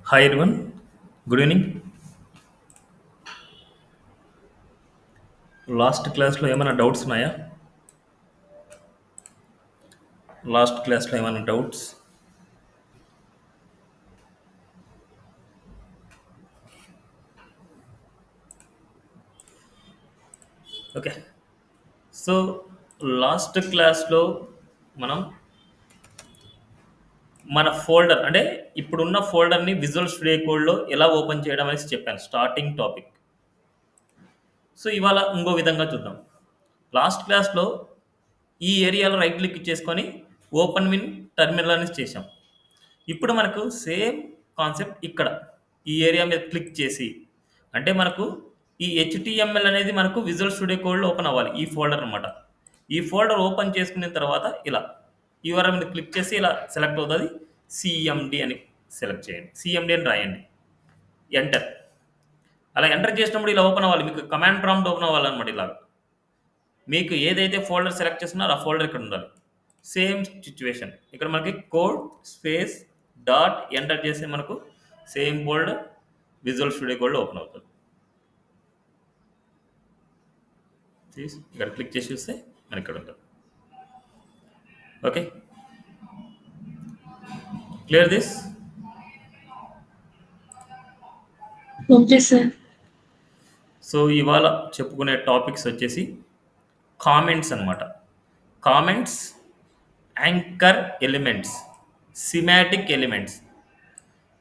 Hi everyone, good evening. Last క్లాస్లో ఏమైనా doubts ఉన్నాయా? లాస్ట్ క్లాస్లో ఏమైనా డౌట్స్? ఓకే. సో లాస్ట్ క్లాస్లో మనం మన ఫోల్డర్ అంటే ఇప్పుడున్న ఫోల్డర్ని విజువల్ స్టూడియో కోడ్లో ఎలా ఓపెన్ చేయడం అనేసి చెప్పాను స్టార్టింగ్ టాపిక్. సో ఇవాళ ఇంకో విధంగా చూద్దాం. లాస్ట్ క్లాస్లో ఈ ఏరియాలో రైట్ క్లిక్ చేసుకొని ఓపెన్ విన్ టర్మినల్ అనేసి చేసాం. ఇప్పుడు మనకు సేమ్ కాన్సెప్ట్ ఇక్కడ ఈ ఏరియా మీద క్లిక్ చేసి అంటే మనకు ఈ హెచ్టిఎంఎల్ అనేది మనకు విజువల్ స్టూడియో కోడ్లో ఓపెన్ అవ్వాలి ఈ ఫోల్డర్ అనమాట. ఈ ఫోల్డర్ ఓపెన్ చేసుకున్న తర్వాత ఇలా యూఆర్ఎల్ మీద క్లిక్ చేసి ఇలా సెలెక్ట్ అవుతుంది. సిఎండి అని సెలెక్ట్ చేయండి, సిఎండి అని రాయండి, ఎంటర్. అలా ఎంటర్ చేసినప్పుడు ఇలా ఓపెన్ అవ్వాలి, మీకు కమాండ్ ప్రాంప్ట్ ఓపెన్ అవ్వాలన్నమాట. ఇలా మీకు ఏదైతే ఫోల్డర్ సెలెక్ట్ చేస్తున్నారో ఆ ఫోల్డర్ ఇక్కడ ఉండాలి. సేమ్ సిచ్యువేషన్ ఇక్కడ మనకి కోడ్ స్పేస్ డాట్ ఎంటర్ చేసి మనకు సేమ్ ఫోల్డర్ విజువల్ స్టూడియో కోడ్లో ఓపెన్ అవుతుంది. ఇక్కడ క్లిక్ చేసి చూస్తే మనకి ఇక్కడ ఉంటుంది. Okay, clear this? Okay sir. So ఇవాళ చెప్పుకునే టాపిక్స్ వచ్చేసి కామెంట్స్ అన్నమాట. Comments, anchor elements, semantic elements.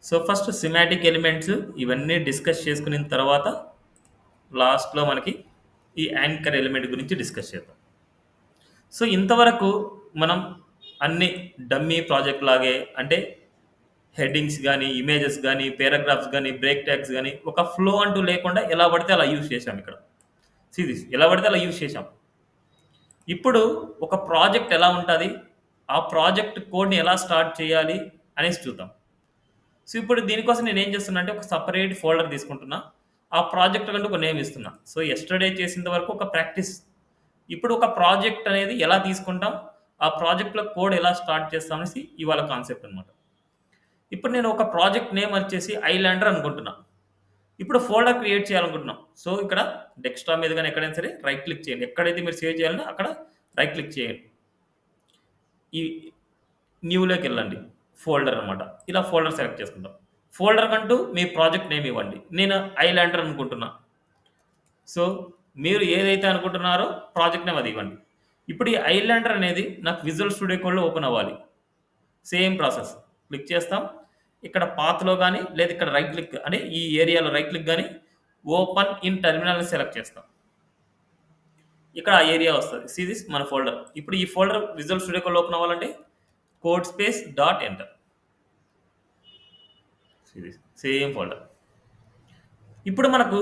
So first semantic elements ఇవన్నీ డిస్కస్ చేసుకున్న తర్వాత లాస్ట్లో మనకి ఈ యాంకర్ ఎలిమెంట్ గురించి డిస్కస్ చేద్దాం. సో ఇంతవరకు మనం అన్ని డమ్మీ ప్రాజెక్ట్ లాగే అంటే హెడ్డింగ్స్ కానీ, ఇమేజెస్ కానీ, పారాగ్రాఫ్స్ కానీ, బ్రేక్ ట్యాగ్స్ కానీ ఒక ఫ్లో అంటూ లేకుండా ఎలా పడితే అలా యూజ్ చేసాం. ఇక్కడ సిరీస్ ఎలా పడితే అలా యూజ్ చేసాం. ఇప్పుడు ఒక ప్రాజెక్ట్ ఎలా ఉంటుంది, ఆ ప్రాజెక్ట్ కోడ్ని ఎలా స్టార్ట్ చేయాలి అనేసి చూద్దాం. సో ఇప్పుడు దీనికోసం నేను ఏం చేస్తున్నా అంటే ఒక సపరేట్ ఫోల్డర్ తీసుకుంటున్నా, ఆ ప్రాజెక్ట్ కంటూ ఒక నేమ్ ఇస్తున్నా. సో ఎస్టర్డే చేసినంత వరకు ఒక ప్రాక్టీస్. ఇప్పుడు ఒక ప్రాజెక్ట్ అనేది ఎలా తీసుకుంటాం, ఆ ప్రాజెక్ట్లో కోడ్ ఎలా స్టార్ట్ చేస్తాం అనేసి ఇవాళ కాన్సెప్ట్ అనమాట. ఇప్పుడు నేను ఒక ప్రాజెక్ట్ నేమ్ వచ్చేసి ఐలాండర్ అనుకుంటున్నా. ఇప్పుడు ఫోల్డర్ క్రియేట్ చేయాలనుకుంటున్నాం. సో ఇక్కడ డెస్క్టాప్ మీద కానీ ఎక్కడైనా సరే రైట్ క్లిక్ చేయండి, ఎక్కడైతే మీరు సేవ్ చేయాలన్నా అక్కడ రైట్ క్లిక్ చేయండి. ఈ న్యూలోకి వెళ్ళండి, ఫోల్డర్ అనమాట. ఇలా ఫోల్డర్ సెలెక్ట్ చేసుకుంటాం. ఫోల్డర్ కంటూ మీ ప్రాజెక్ట్ నేమ్ ఇవ్వండి. నేను ఐలాండర్ అనుకుంటున్నా. సో మీరు ఏదైతే అనుకుంటున్నారో ప్రాజెక్ట్ నేమ్ అది ఇవ్వండి. ఇప్పుడు ఈ ఐలాండర్ అనేది నాకు విజువల్ స్టూడియో కోడ్లో ఓపెన్ అవ్వాలి. సేమ్ ప్రాసెస్ క్లిక్ చేస్తాం. ఇక్కడ పాత్లో కానీ లేదా ఇక్కడ రైట్ క్లిక్ అంటే ఈ ఏరియాలో రైట్ క్లిక్ కానీ ఓపెన్ ఇన్ టెర్మినల్ని సెలెక్ట్ చేస్తాం. ఇక్కడ ఆ ఏరియా వస్తుంది. సిరీస్ మన ఫోల్డర్. ఇప్పుడు ఈ ఫోల్డర్ విజువల్ స్టూడియో కోడ్లో ఓపెన్ అవ్వాలంటే code space dot enter. Series same folder. ఇప్పుడు మనకు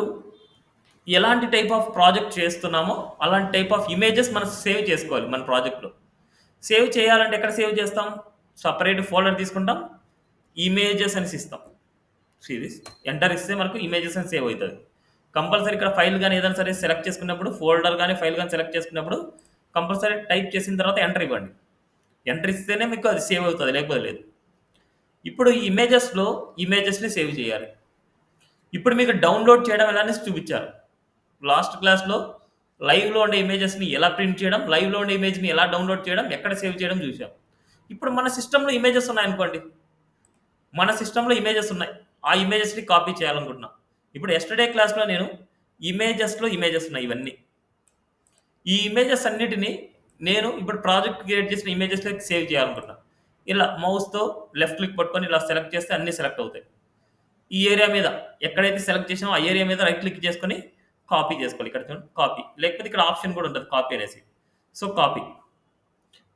ఎలాంటి టైప్ ఆఫ్ ప్రాజెక్ట్ చేస్తున్నామో అలాంటి టైప్ ఆఫ్ ఇమేజెస్ మనం సేవ్ చేసుకోవాలి మన ప్రాజెక్ట్లో. సేవ్ చేయాలంటే ఎక్కడ సేవ్ చేస్తాం? సపరేట్ ఫోల్డర్ తీసుకుంటాం, ఇమేజెస్ అని ఇస్తాం. సిరీస్ ఎంటర్ ఇస్తే మనకు ఇమేజెస్ అని సేవ్ అవుతుంది. కంపల్సరీ ఇక్కడ ఫైల్ కానీ ఏదైనా సరే సెలెక్ట్ చేసుకున్నప్పుడు, ఫోల్డర్ కానీ ఫైల్ కానీ సెలెక్ట్ చేసుకున్నప్పుడు కంపల్సరీ టైప్ చేసిన తర్వాత ఎంటర్ ఇవ్వండి. ఎంటర్ ఇస్తేనే మీకు అది సేవ్ అవుతుంది, లేకపోతే లేదు. ఇప్పుడు ఈ ఇమేజెస్లో ఇమేజెస్ని సేవ్ చేయాలి. ఇప్పుడు మీకు డౌన్లోడ్ చేయడం ఎలా అనేసి చూపించారు లాస్ట్ క్లాస్లో. లైవ్లో ఉండే ఇమేజెస్ని ఎలా ప్రింట్ చేయడం, లైవ్లో ఉండే ఇమేజ్ని ఎలా డౌన్లోడ్ చేయడం, ఎక్కడ సేవ్ చేయడం చూసాం. ఇప్పుడు మన సిస్టంలో ఇమేజెస్ ఉన్నాయనుకోండి, మన సిస్టంలో ఇమేజెస్ ఉన్నాయి, ఆ ఇమేజెస్ని కాపీ చేయాలనుకుంటున్నా. ఇప్పుడు ఎస్టర్డే క్లాస్లో నేను ఇమేజెస్లో ఇమేజెస్ ఉన్నాయి ఇవన్నీ. ఈ ఇమేజెస్ అన్నిటిని నేను ఇప్పుడు ప్రాజెక్ట్ క్రియేట్ చేసిన ఇమేజెస్లోకి సేవ్ చేయాలనుకుంటున్నా. ఇలా మౌస్తో లెఫ్ట్ క్లిక్ పట్టుకొని ఇలా సెలెక్ట్ చేస్తే అన్నీ సెలెక్ట్ అవుతాయి. ఈ ఏరియా మీద ఎక్కడైతే సెలెక్ట్ చేసామో ఆ ఏరియా మీద రైట్ క్లిక్ చేసుకొని కాపీ చేసుకోవాలి. ఇక్కడ చూడండి కాపీ, లేకపోతే ఇక్కడ ఆప్షన్ కూడా ఉంటుంది కాపీ అనేసి. సో కాపీ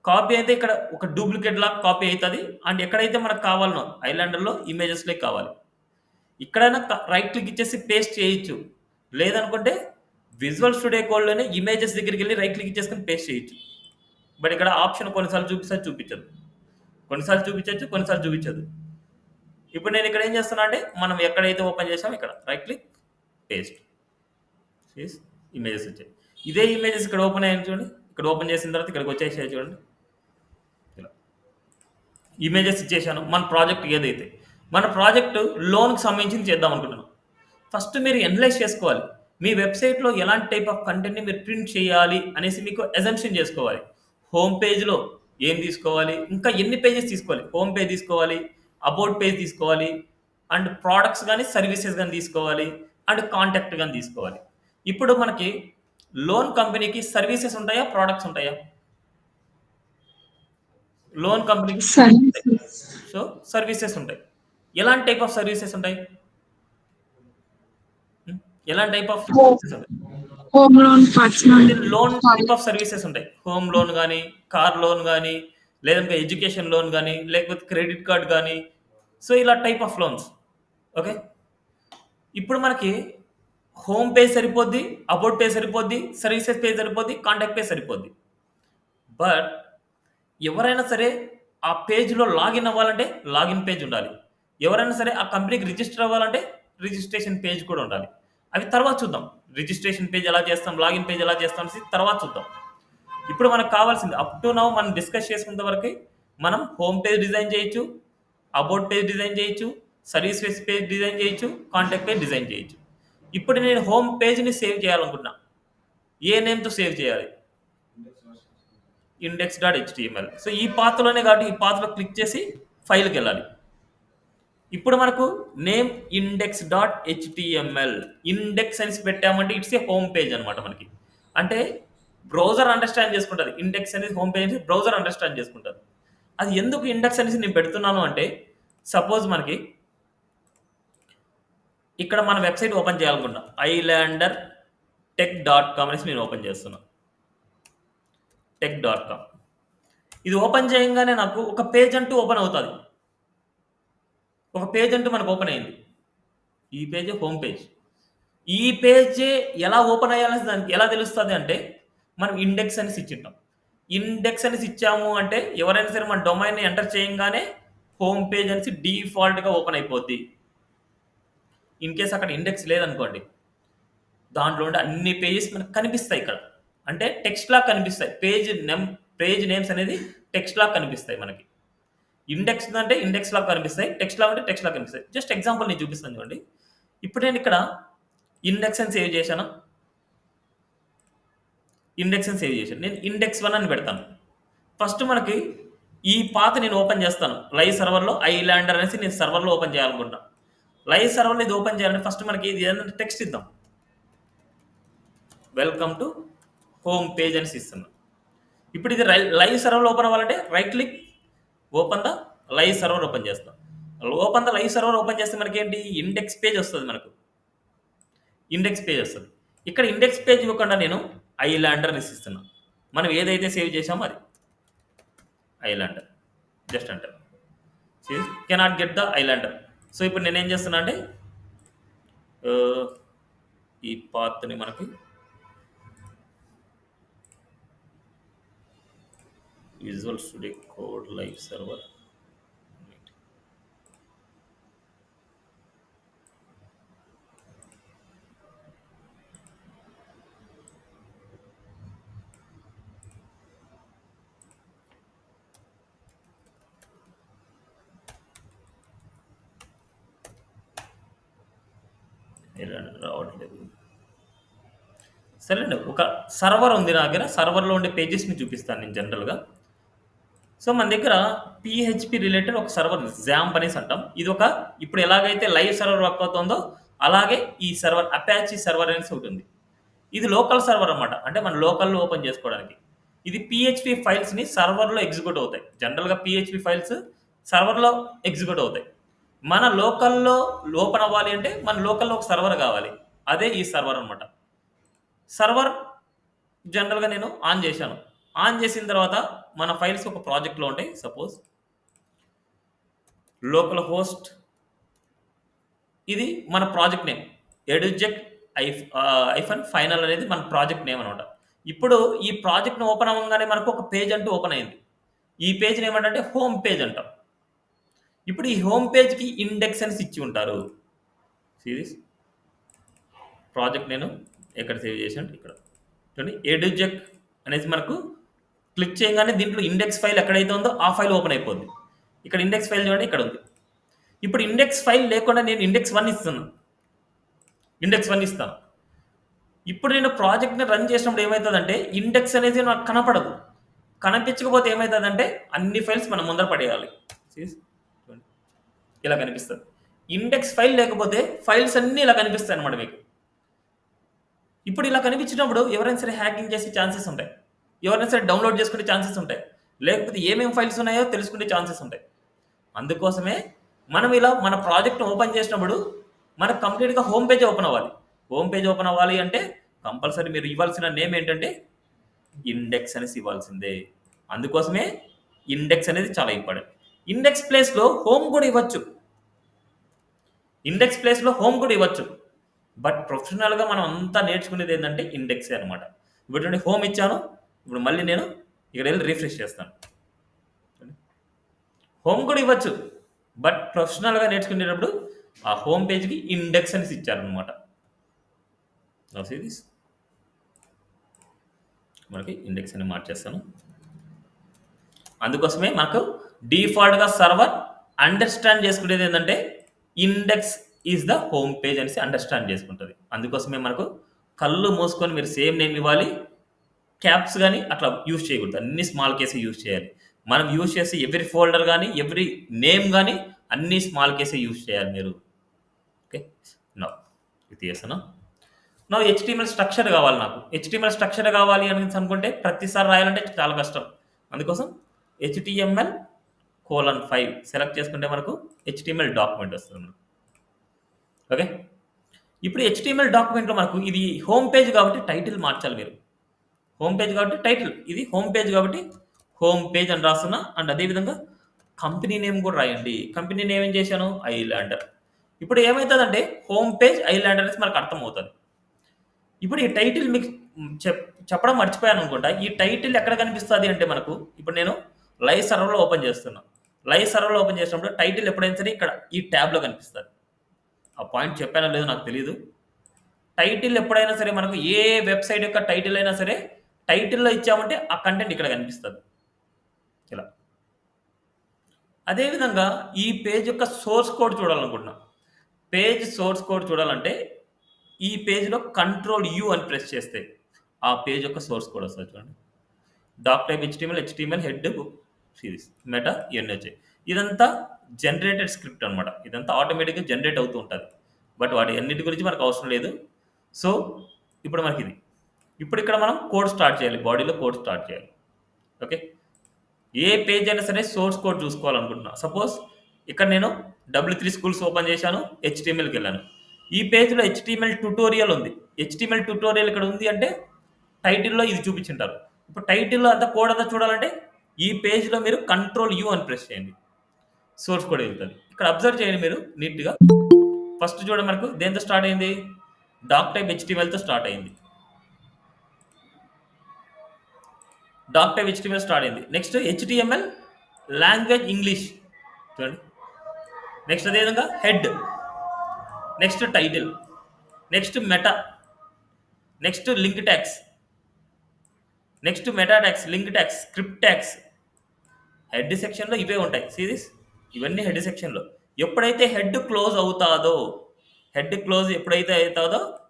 కాపీ అయితే ఇక్కడ ఒక డూప్లికేట్ లాగా కాపీ అవుతుంది. అండ్ ఎక్కడైతే మనకు కావాలనో ఐలాండర్లో ఇమేజెస్లోకి కావాలి, ఇక్కడైనా రైట్ క్లిక్ ఇచ్చేసి పేస్ట్ చేయొచ్చు. లేదనుకుంటే విజువల్ స్టూడియో కోడ్లోనే ఇమేజెస్ దగ్గరికి వెళ్ళి రైట్ క్లిక్ చేసుకొని పేస్ట్ చేయొచ్చు. బట్ ఇక్కడ ఆప్షన్ కొన్నిసార్లు చూపిస్తుంది, చూపించదు. కొన్నిసార్లు చూపించవచ్చు, కొన్నిసార్లు చూపించదు. ఇప్పుడు నేను ఇక్కడ ఏం చేస్తున్నా అంటే మనం ఎక్కడైతే ఓపెన్ చేసామో ఇక్కడ రైట్ క్లిక్ పేస్ట్ చేసి ఇమేజెస్ వచ్చాయి. ఇదే ఇమేజెస్ ఇక్కడ ఓపెన్ అయ్యాయి చూడండి. ఇక్కడ ఓపెన్ చేసిన తర్వాత ఇక్కడికి వచ్చేసాయి చూడండి. ఇలా ఇమేజెస్ ఇచ్చేసాను మన ప్రాజెక్ట్ ఏదైతే. మన ప్రాజెక్టు లోన్కి సంబంధించింది చేద్దాం అనుకుంటున్నాం. ఫస్ట్ మీరు అనలైజ్ చేసుకోవాలి. మీ వెబ్‌సైట్‌లో ఎలాంటి టైప్ ఆఫ్ కంటెంట్‌ని మీరు ప్రింట్ చేయాలి అనేసి మీకు అజంప్షన్ చేసుకోవాలి. హోమ్ పేజ్‌లో ఏం తీసుకోవాలి? ఇంకా ఎన్ని పేజెస్ తీసుకోవాలి? హోమ్ పేజ్ తీసుకోవాలి, అబౌట్ పేజ్ తీసుకోవాలి, అండ్ ప్రొడక్ట్స్ గాని, సర్వీసెస్ గాని తీసుకోవాలి, అండ్ కాంటాక్ట్ గాని తీసుకోవాలి. ఇప్పుడు మనకి లోన్ కంపెనీకి సర్వీసెస్ ఉంటాయా? ప్రొడక్ట్స్ ఉంటాయా? లోన్ కంపెనీకి సర్వీసెస్ ఉంటాయి. సర్వీసెస్. సో, సర్వీసెస్ ఉంటాయి. ఎలాంటి టైప్ ఆఫ్ సర్వీసెస్ ఉంటాయి? హ్మ్. ఎలాంటి టైప్ ఆఫ్ హోమ్ సర్వీసెస్ ఉంటాయి? హోమ్ లోన్, పర్సనల్ అంటే loan call. Type of services ఉంటాయి. హోమ్ లోన్ గాని, కార్ లోన్ గాని, లేదంటే ఎడ్యుకేషన్ లోన్ గాని, లేకపోతే క్రెడిట్ కార్డ్ గాని, సో, ఇలా టైప్ ఆఫ్ లోన్స్. ఓకే. ఇప్పుడు మనకి హోమ్ పేజ్ సరిపోద్ది, అబౌట్ పేజ్ సరిపోద్ది, సర్వీసెస్ పేజ్ సరిపోద్ది, కాంటాక్ట్ పేజ్ సరిపోద్ది. బట్ ఎవరైనా సరే ఆ పేజ్‌లో లాగిన్ అవ్వాలంటే లాగిన్ పేజ్ ఉండాలి. ఎవరైనా సరే ఆ కంపెనీకి రిజిస్టర్ అవ్వాలంటే రిజిస్ట్రేషన్ పేజ్ కూడా ఉండాలి. అవి తర్వాత చూద్దాం. రిజిస్ట్రేషన్ పేజ్ ఎలా చేస్తాం, లాగిన్ పేజ్ ఎలా చేస్తాం అనేసి తర్వాత చూద్దాం. ఇప్పుడు మనకు కావాల్సింది అప్ టు నౌ మనం డిస్కస్ చేసుకున్నంత వరకి మనం హోమ్ పేజ్ డిజైన్ చేయొచ్చు, అబౌట్ పేజ్ డిజైన్ చేయొచ్చు, సర్వీసెస్ పేజ్ డిజైన్ చేయొచ్చు, కాంటాక్ట్ పేజ్ డిజైన్ చేయొచ్చు. ఇప్పుడు నేను హోమ్ పేజ్‌ని సేవ్ చేయాలనుకుంటున్నా. ఏ నేమ్‌తో సేవ్ చేయాలి? index.html. సో, ఈ పాత్‌లోనే కాబట్టి ఈ పాత్‌లో క్లిక్ చేసి ఫైల్‌కెళ్ళాలి. ఇప్పుడు మనకు నేమ్ index.html. ఇండెక్స్ అనేసి పెట్టామంటే ఇట్స్ ఏ హోమ్ పేజ్ అనమాట మనకి. అంటే బ్రౌజర్ అండర్‌స్టాండ్ చేసుకుంటది. ఇండెక్స్ అనేది హోమ్ పేజ్ అనేది బ్రౌజర్ అండర్‌స్టాండ్ చేసుకుంటది. అది ఎందుకు ఇండెక్స్ అనేసి నేను పెడుతున్నాను అంటే సపోజ్ మనకి ఇక్కడ మన వెబ్‌సైట్ ఓపెన్ చేయాలనుకుంటున్నా. ilandertech.com అనేసి నేను ఓపెన్ చేస్తున్నా. tech.com. ఇది ఓపెన్ చేయంగానే నాకు ఒక పేజ్ అంటూ ఓపెన్ అవుతది. ఒక పేజ్ అంటూ మనకు ఓపెన్ అయింది. ఈ పేజే హోమ్ పేజ్. ఈ పేజే ఎలా ఓపెన్ అయ్యాలనేసి దానికి ఎలా తెలుస్తది అంటే, మనం ఇండెక్స్ అనేసి ఇచ్చింటాం. ఇండెక్స్ అనేసి ఇచ్చాము అంటే ఎవరైనా సరే మన డొమైన్‌ని ఎంటర్ చేయంగానే హోమ్ పేజ్ అనేసి డిఫాల్ట్‌గా ఓపెన్ అయిపోద్ది. ఇన్ కేస్ అక్కడ ఇండెక్స్ లేదనుకోండి, దాంట్లో ఉండే అన్ని పేజెస్ మనకు కనిపిస్తాయి ఇక్కడ. అంటే టెక్స్ట్‌లా కనిపిస్తాయి. పేజ్ నేమ్స్ అనేది టెక్స్ట్‌లా కనిపిస్తాయి మనకి. ఇండెక్స్ అంటే ఇండెక్స్‌లా కనిపిస్తాయి. టెక్స్ట్‌లా అంటే టెక్స్ట్‌లా కనిపిస్తాయి. జస్ట్ ఎగ్జాంపుల్ నేను చూపిస్తాను చూడండి. ఇప్పుడు నేను ఇక్కడ ఇండెక్స్ అని సేవ్ చేశానా? ఇండెక్స్ అని సేవ్ చేశాను. నేను ఇండెక్స్ 1 అని పెడతాను. ఫస్ట్ మనకి ఈ పాత్ నేను ఓపెన్ చేస్తాను. లైవ్ సర్వర్‌లో ఐలాండర్ అనేసి నేను సర్వర్‌లో ఓపెన్ చేయాలనుకుంటున్నా. లైవ్ సర్వర్‌లో ఇది ఓపెన్ చేయాలంటే ఫస్ట్ మనకి ఇది ఏదంటే టెక్స్ట్ ఇద్దాం. వెల్కమ్ టు హోమ్ పేజ్ అనేసి ఇస్తున్నాం. ఇప్పుడు ఇది లైవ్ సర్వర్‌లో ఓపెన్ అవ్వాలంటే right click open the live server open చేస్తాం. Open the live server open చేస్తే మనకేంటి ఇండెక్స్ పేజ్ వస్తది మనకు. ఇండెక్స్ పేజ్ వస్తది. ఇక్కడ ఇండెక్స్ పేజ్ ఇవ్వకుండా నేను ఐలాండర్ అనేసి ఇస్తున్నా. మనం ఏదైతే సేవ్ చేసామో అది. Islander. Just enter. See cannot get the islander. So, ఇప్పుడు నేనేం చేస్తున్నా అంటే ఆహ్, ఈ పాత్‌ని మనకి Visual Studio Code live server islander రావట్లేదు. సరేలెండి. ఒక సర్వర్ ఉంది నా దగ్గర. సర్వర్‌లో ఉండే పేజెస్‌ని చూపిస్తాను నేను జనరల్‌గా. సో, మన దగ్గర పీహెచ్‌పీ రిలేటెడ్ ఒక సర్వర్ ఉంది. జాంప్ అనేసి అంటాం. ఇప్పుడు ఎలాగైతే లైవ్ సర్వర్ వర్క్ అవుతుందో, అలాగే ఈ సర్వర్ అపాచీ సర్వర్ అనేసి ఒకటుంది. ఇది లోకల్ సర్వర్ అన్నమాట. అంటే మన లోకల్‌లో ఓపెన్ చేసుకోవడానికి. ఇది పీహెచ్‌పీ ఫైల్స్‌ని సర్వర్‌లో ఎగ్జిక్యూట్ అవుతాయి. జనరల్‌గా పీహెచ్‌పీ ఫైల్స్ సర్వర్‌లో ఎగ్జిక్యూట్ అవుతాయి. మన లోకల్‌లో ఓపెన్ అవ్వాలి అంటే, మన లోకల్‌లో ఒక సర్వర్ కావాలి. అదే ఈ సర్వర్ అన్నమాట. సర్వర్ జనరల్‌గా నేను ఆన్ చేశాను. ఆన్ చేసిన తర్వాత మన ఫైల్స్ ఒక ప్రాజెక్ట్‌లో ఉంటాయి. సపోజ్ లోకల్ హోస్ట్ ఇది మన ప్రాజెక్ట్ నేమ్. ఎడ్యుజెక్ ఐఫన్ ఫైనల్ అనేది మన ప్రాజెక్ట్ నేమ్ అనమాట. ఇప్పుడు ఈ ప్రాజెక్ట్‌ని ఓపెన్ అవ్వంగానే మనకు ఒక పేజ్ అంటూ ఓపెన్ అయింది. ఈ పేజ్‌ని ఏమంటారంటే హోమ్ పేజ్ అంటాం. ఇప్పుడు ఈ హోమ్ పేజ్‌కి ఇండెక్స్ అనేసి ఇచ్చి ఉంటారు. సీ థిస్ ప్రాజెక్ట్ నేను ఎక్కడ సేవ్ చేశాను ఇక్కడ. చూడండి ఎడ్యుజెక్ అనేసి మనకు క్లిక్ చేయగానే దీంట్లో ఇండెక్స్ ఫైల్ ఎక్కడైతే ఉందో ఆ ఫైల్ ఓపెన్ అయిపోద్ది. ఇక్కడ ఇండెక్స్ ఫైల్ చూడండి ఇక్కడ ఉంది. ఇప్పుడు ఇండెక్స్ ఫైల్ లేకుండా నేను ఇండెక్స్ వన్ ఇస్తాను. ఇప్పుడు నేను ప్రాజెక్ట్ని రన్ చేసినప్పుడు ఏమవుతుందంటే ఇండెక్స్ అనేది నాకు కనపడదు. కనిపించకపోతే ఏమవుతుందంటే అన్ని ఫైల్స్ మనం ముందర పడేయాలి. See? ఇలా కనిపిస్తుంది. ఇండెక్స్ ఫైల్ లేకపోతే ఫైల్స్ అన్నీ ఇలా కనిపిస్తాయి అనమాట మీకు. ఇప్పుడు ఇలా కనిపించినప్పుడు ఎవరైనా సరే హ్యాకింగ్ చేసే ఛాన్సెస్ ఉంటాయి. ఎవరైనా సరే డౌన్లోడ్ చేసుకునే ఛాన్సెస్ ఉంటాయి. లేకపోతే ఏమేమి ఫైల్స్ ఉన్నాయో తెలుసుకునే ఛాన్సెస్ ఉంటాయి. అందుకోసమే మనం ఇలా మన ప్రాజెక్ట్ ఓపెన్ చేసినప్పుడు మనకు కంప్లీట్గా హోమ్ పేజ్ ఓపెన్ అవ్వాలి. హోమ్ పేజ్ ఓపెన్ అవ్వాలి అంటే కంపల్సరీ మీరు ఇవ్వాల్సిన నేమ్ ఏంటంటే ఇండెక్స్ అనేసి ఇవ్వాల్సిందే. అందుకోసమే ఇండెక్స్ అనేది చాలా ఇంపార్టెంట్. ఇండెక్స్ ప్లేస్లో హోమ్ కూడా ఇవ్వచ్చు. బట్ ప్రొఫెషనల్గా మనం అంతా నేర్చుకునేది ఏంటంటే ఇండెక్సే అనమాట. ఇప్పుడు చూడండి హోమ్ ఇచ్చాను. ఇప్పుడు మళ్ళీ నేను ఇక్కడ వెళ్ళి రిఫ్రెష్ చేస్తాను. హోమ్ కూడా ఇవ్వచ్చు. బట్ ప్రొఫెషనల్గా నేర్చుకునేటప్పుడు ఆ హోమ్ పేజ్కి ఇండెక్స్ అనేసి ఇచ్చారనమాట. మనకి ఇండెక్స్ అని మార్చేస్తాను. అందుకోసమే మనకు డిఫాల్ట్గా సర్వర్ అండర్స్టాండ్ చేసుకునేది ఏంటంటే index is the home page అనేసి అండర్స్టాండ్ చేసుకుంటుంది. అందుకోసమే మనకు కళ్ళు మూసుకొని మీరు సేమ్ నేమ్ ఇవ్వాలి. క్యాప్స్ కానీ అట్లా యూజ్ చేయకూడదు. అన్ని స్మాల్ కేసే యూజ్ చేయాలి. మనం యూజ్ చేసే ఎవ్రీ ఫోల్డర్ కానీ ఎవ్రీ నేమ్ కానీ అన్ని స్మాల్ కేసే యూజ్ చేయాలి మీరు. ఓకే, నో ఇది చేస్తాను. నా హెచ్టిఎంఎల్ స్ట్రక్చర్ కావాలి. నాకు హెచ్టిఎంఎల్ స్ట్రక్చర్ కావాలి అని అనుకుంటే ప్రతిసారి రాయాలంటే చాలా కష్టం. అందుకోసం HTML:5 సెలెక్ట్ చేసుకుంటే మనకు హెచ్టిఎంఎల్ డాక్యుమెంట్ వస్తుంది మనకు. ఓకే, ఇప్పుడు హెచ్టిఎంఎల్ డాక్యుమెంట్లో మనకు ఇది హోమ్ పేజ్ కాబట్టి టైటిల్ మార్చాలి మీరు. హోమ్ పేజ్ కాబట్టి టైటిల్, ఇది హోమ్ పేజ్ కాబట్టి హోమ్ పేజ్ అని రాస్తున్నా. అండ్ అదేవిధంగా కంపెనీ నేమ్ కూడా రాయండి. కంపెనీ నేమ్ ఏం చేశాను, ఐలాండర్. ఇప్పుడు ఏమవుతుందంటే హోమ్ పేజ్ ఐలాండర్ అనేసి మనకు అర్థమవుతుంది. ఇప్పుడు ఈ టైటిల్ మీకు చెప్పడం మర్చిపోయాను అనుకుంటా. ఈ టైటిల్ ఎక్కడ కనిపిస్తుంది అంటే మనకు ఇప్పుడు నేను లైవ్ సర్వర్లో ఓపెన్ చేస్తున్నా. లైవ్ సర్వర్లో ఓపెన్ చేసినప్పుడు టైటిల్ ఎప్పుడైనా సరే ఇక్కడ ఈ ట్యాబ్లో కనిపిస్తుంది. ఆ పాయింట్ చెప్పానో లేదో నాకు తెలియదు. టైటిల్ ఎప్పుడైనా సరే మనకు ఏ వెబ్సైట్ యొక్క టైటిల్ అయినా సరే టైటిల్లో ఇచ్చామంటే ఆ కంటెంట్ ఇక్కడ కనిపిస్తుంది ఇలా. అదేవిధంగా ఈ పేజ్ యొక్క సోర్స్ కోడ్ చూడాలనుకుంటున్నా. పేజ్ సోర్స్ కోడ్ చూడాలంటే ఈ పేజ్లో Ctrl+U అని ప్రెస్ చేస్తే ఆ పేజ్ యొక్క సోర్స్ కోడ్ వస్తుంది చూడండి. Doctype HTML head series meta ఇవన్నీ వచ్చాయి. ఇదంతా జనరేటెడ్ స్క్రిప్ట్ అనమాట. ఇదంతా ఆటోమేటిక్గా జనరేట్ అవుతూ ఉంటుంది. బట్ వాటి అన్నిటి గురించి మనకు అవసరం లేదు. సో ఇప్పుడు మనకి ఇది ఇప్పుడు ఇక్కడ మనం కోడ్ స్టార్ట్ చేయాలి. బాడీలో కోడ్ స్టార్ట్ చేయాలి. ఓకే, ఏ పేజ్ అయినా సరే సోర్స్ కోడ్ చూసుకోవాలనుకుంటున్నా. సపోజ్ ఇక్కడ నేను W3 స్కూల్స్ ఓపెన్ చేశాను, HTMLకి వెళ్ళాను. ఈ పేజ్లో HTML ట్యుటోరియల్ ఉంది. HTML ట్యుటోరియల్ ఇక్కడ ఉంది అంటే టైటిల్లో ఇది చూపించుంటారు. ఇప్పుడు టైటిల్లో అంతా కోడ్ అంతా చూడాలంటే ఈ పేజ్లో మీరు Ctrl+U అని ప్రెస్ చేయండి, సోర్స్ కోడ్ వెళ్తుంది. ఇక్కడ అబ్జర్వ్ చేయండి మీరు నీట్గా. ఫస్ట్ చూడండి మనకు దేంతో స్టార్ట్ అయింది, డాక్ టైప్ HTMLతో స్టార్ట్ అయింది. డాక్ టైప్ HTML స్టార్ట్ అయింది. నెక్స్ట్ HTML లాంగ్వేజ్ ఇంగ్లీష్ చూడండి. నెక్స్ట్ అదేవిధంగా head, next title, next meta, next link tags, next meta tags, link tags, script tags. Head సెక్షన్లో ఇవే ఉంటాయి. సిరీస్ ఇవన్నీ హెడ్ సెక్షన్లో. ఎప్పుడైతే హెడ్ క్లోజ్ అవుతుందో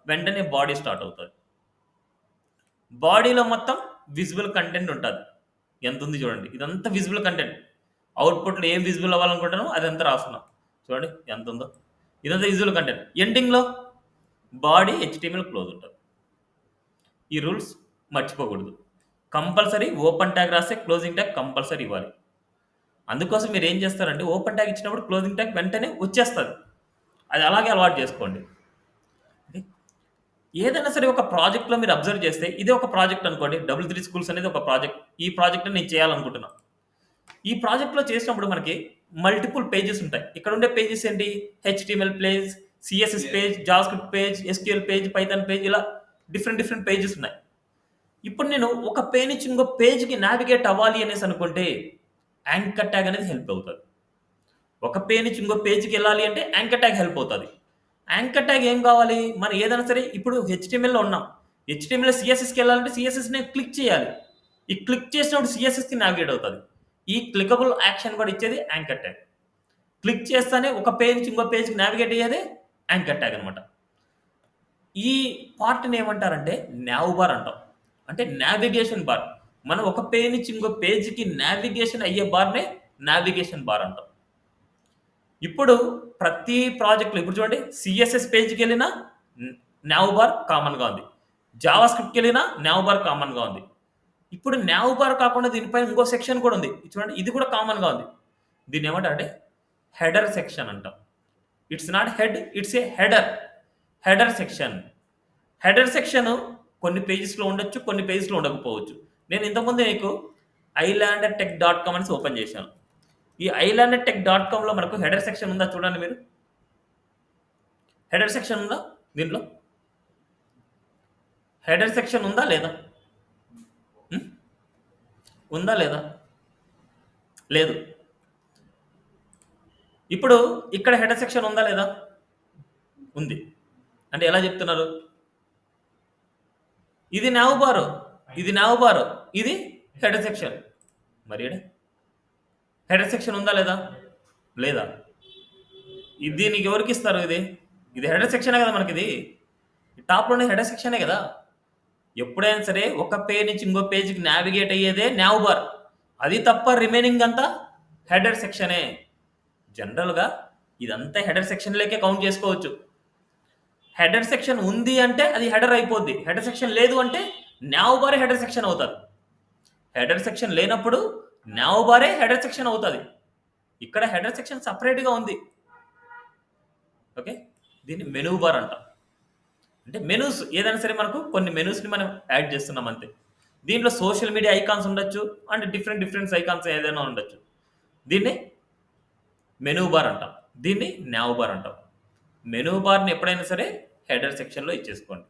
వెంటనే బాడీ స్టార్ట్ అవుతుంది. బాడీలో మొత్తం విజిబుల్ కంటెంట్ ఉంటుంది. ఎంత ఉంది చూడండి. ఇదంతా విజిబుల్ కంటెంట్. అవుట్పుట్లో ఏం విజిబుల్ అవ్వాలనుకుంటానో అదంతా రాస్తున్నాం చూడండి ఎంత ఉందో. ఇదంతా విజిబుల్ కంటెంట్. ఎండింగ్లో బాడీ HTML క్లోజ్ ఉంటుంది. ఈ రూల్స్ మర్చిపోకూడదు. కంపల్సరీ ఓపెన్ ట్యాగ్ రాస్తే క్లోజింగ్ ట్యాగ్ కంపల్సరీ ఇవ్వాలి. అందుకోసం మీరు ఏం చేస్తారంటే ఓపెన్ ట్యాగ్ ఇచ్చినప్పుడు క్లోజింగ్ ట్యాగ్ వెంటనే వచ్చేస్తుంది. అది అలాగే అలవాటు చేసుకోండి. ఏదైనా సరే ఒక ప్రాజెక్ట్లో మీరు అబ్జర్వ్ చేస్తే ఇదే ఒక ప్రాజెక్ట్ అనుకోండి. W3 స్కూల్స్ అనేది ఒక ప్రాజెక్ట్. ఈ ప్రాజెక్ట్ని నేను చేయాలనుకుంటున్నాను. ఈ ప్రాజెక్ట్లో చేసినప్పుడు మనకి మల్టిపుల్ పేజెస్ ఉంటాయి. ఇక్కడ ఉండే పేజెస్ ఏంటి, HTML page, CSS page, JavaScript page, SQL page, Python page, ఇలా డిఫరెంట్ పేజెస్ ఉన్నాయి. ఇప్పుడు నేను ఒక పేజ్ నుంచి ఇంకో పేజ్కి నావిగేట్ అవ్వాలి అనేసి అనుకుంటే యాంకర్ ట్యాగ్ అనేది హెల్ప్ అవుతుంది. ఒక పేజ్ నుంచి ఇంకో పేజ్కి వెళ్ళాలి అంటే యాంకర్ ట్యాగ్ హెల్ప్ అవుతుంది. యాంకర్ ట్యాగ్ ఏం కావాలి, మనం ఏదైనా సరే ఇప్పుడు HTMLలో ఉన్నాం. HTML CSSకి వెళ్ళాలంటే CSSని క్లిక్ చేయాలి. ఈ క్లిక్ చేసినప్పుడు CSSకి నావిగేట్ అవుతుంది. ఈ క్లికబుల్ యాక్షన్ కూడా ఇచ్చేది యాంకర్ ట్యాగ్. క్లిక్ చేస్తేనే ఒక పేజ్ నుంచి ఇంకో పేజ్కి నావిగేట్ అయ్యేదే యాంకర్ ట్యాగ్ అనమాట. ఈ పార్ట్ని ఏమంటారంటే నావ్ బార్ అంటాం. అంటే నావిగేషన్ బార్. మనం ఒక పేజ్ నుంచి ఇంకో పేజ్కి నావిగేషన్ అయ్యే బార్నే నావిగేషన్ బార్ అంటాం. ఇప్పుడు ప్రతి ప్రాజెక్ట్లో ఇప్పుడు చూడండి, సిఎస్ఎస్ పేజ్కి వెళ్ళినా నావ్ బార్ కామన్గా ఉంది, జావా స్క్రిప్ట్కి వెళ్ళినా నావ్ బార్ కామన్గా ఉంది. ఇప్పుడు నావ్ బార్ కాకుండా దీనిపైన ఇంకో సెక్షన్ కూడా ఉంది, చూడండి ఇది కూడా కామన్గా ఉంది. దీన్ని ఏమంటారంటే హెడర్ సెక్షన్ అంటాం. It's not head, it's a header. Header section. Header section కొన్ని పేజెస్లో ఉండొచ్చు, కొన్ని పేజెస్లో ఉండకపోవచ్చు. నేను ఇంతకుముందు మీకు ilandertech.com అనేసి ఓపెన్ చేశాను. ఈ ilandertech.comలో మనకు హెడర్ సెక్షన్ ఉందా చూడండి మీరు. హెడర్ సెక్షన్ ఉందా దీంట్లో? హెడర్ సెక్షన్ ఉందా లేదా? ఉందా లేదా? లేదు. ఇప్పుడు ఇక్కడ హెడర్ సెక్షన్ ఉందా లేదా? ఉంది. అంటే ఎలా చెప్తున్నారు? ఇది నావ్ బారు, ఇది నావ్ బారు, ఇది హెడర్ సెక్షన్. మరి హెడర్ సెక్షన్ ఉందా లేదా? లేదా. దీనికి ఎవరికి ఇస్తారు? ఇది హెడర్ సెక్షనే కదా మనకి. ఇది టాప్లోనే హెడర్ సెక్షనే కదా. ఎప్పుడైనా సరే ఒక పేజ్ నుంచి ఇంకో పేజ్కి నావిగేట్ అయ్యేదే నావ్ బార్. అది తప్ప రిమైనింగ్ అంతా హెడర్ సెక్షనే. జనరల్గా ఇదంతా హెడర్ సెక్షన్లోకే కౌంట్ చేసుకోవచ్చు. హెడర్ సెక్షన్ ఉంది అంటే అది హెడర్ అయిపోద్ది. హెడర్ సెక్షన్ లేదు అంటే నావ్ బారే హెడర్ సెక్షన్ అవుతుంది. హెడర్ సెక్షన్ లేనప్పుడు నావ్ బారే హెడర్ సెక్షన్ అవుతుంది. ఇక్కడ హెడర్ సెక్షన్ సపరేట్గా ఉంది. ఓకే, దీన్ని మెనూ బార్ అంటాం. అంటే మెనూస్ ఏదైనా సరే మనకు కొన్ని మెనూస్ని మనం యాడ్ చేస్తున్నాం అంతే. దీంట్లో సోషల్ మీడియా ఐకాన్స్ ఉండొచ్చు అండ్ డిఫరెంట్ ఐకాన్స్ ఏదైనా ఉండొచ్చు. దీన్ని మెనూ బార్ అంటాం, దీన్ని నావ్ బార్ అంటాం. మెనూ బార్ని ఎప్పుడైనా సరే హెడర్ సెక్షన్లో ఇచ్చేసుకోండి.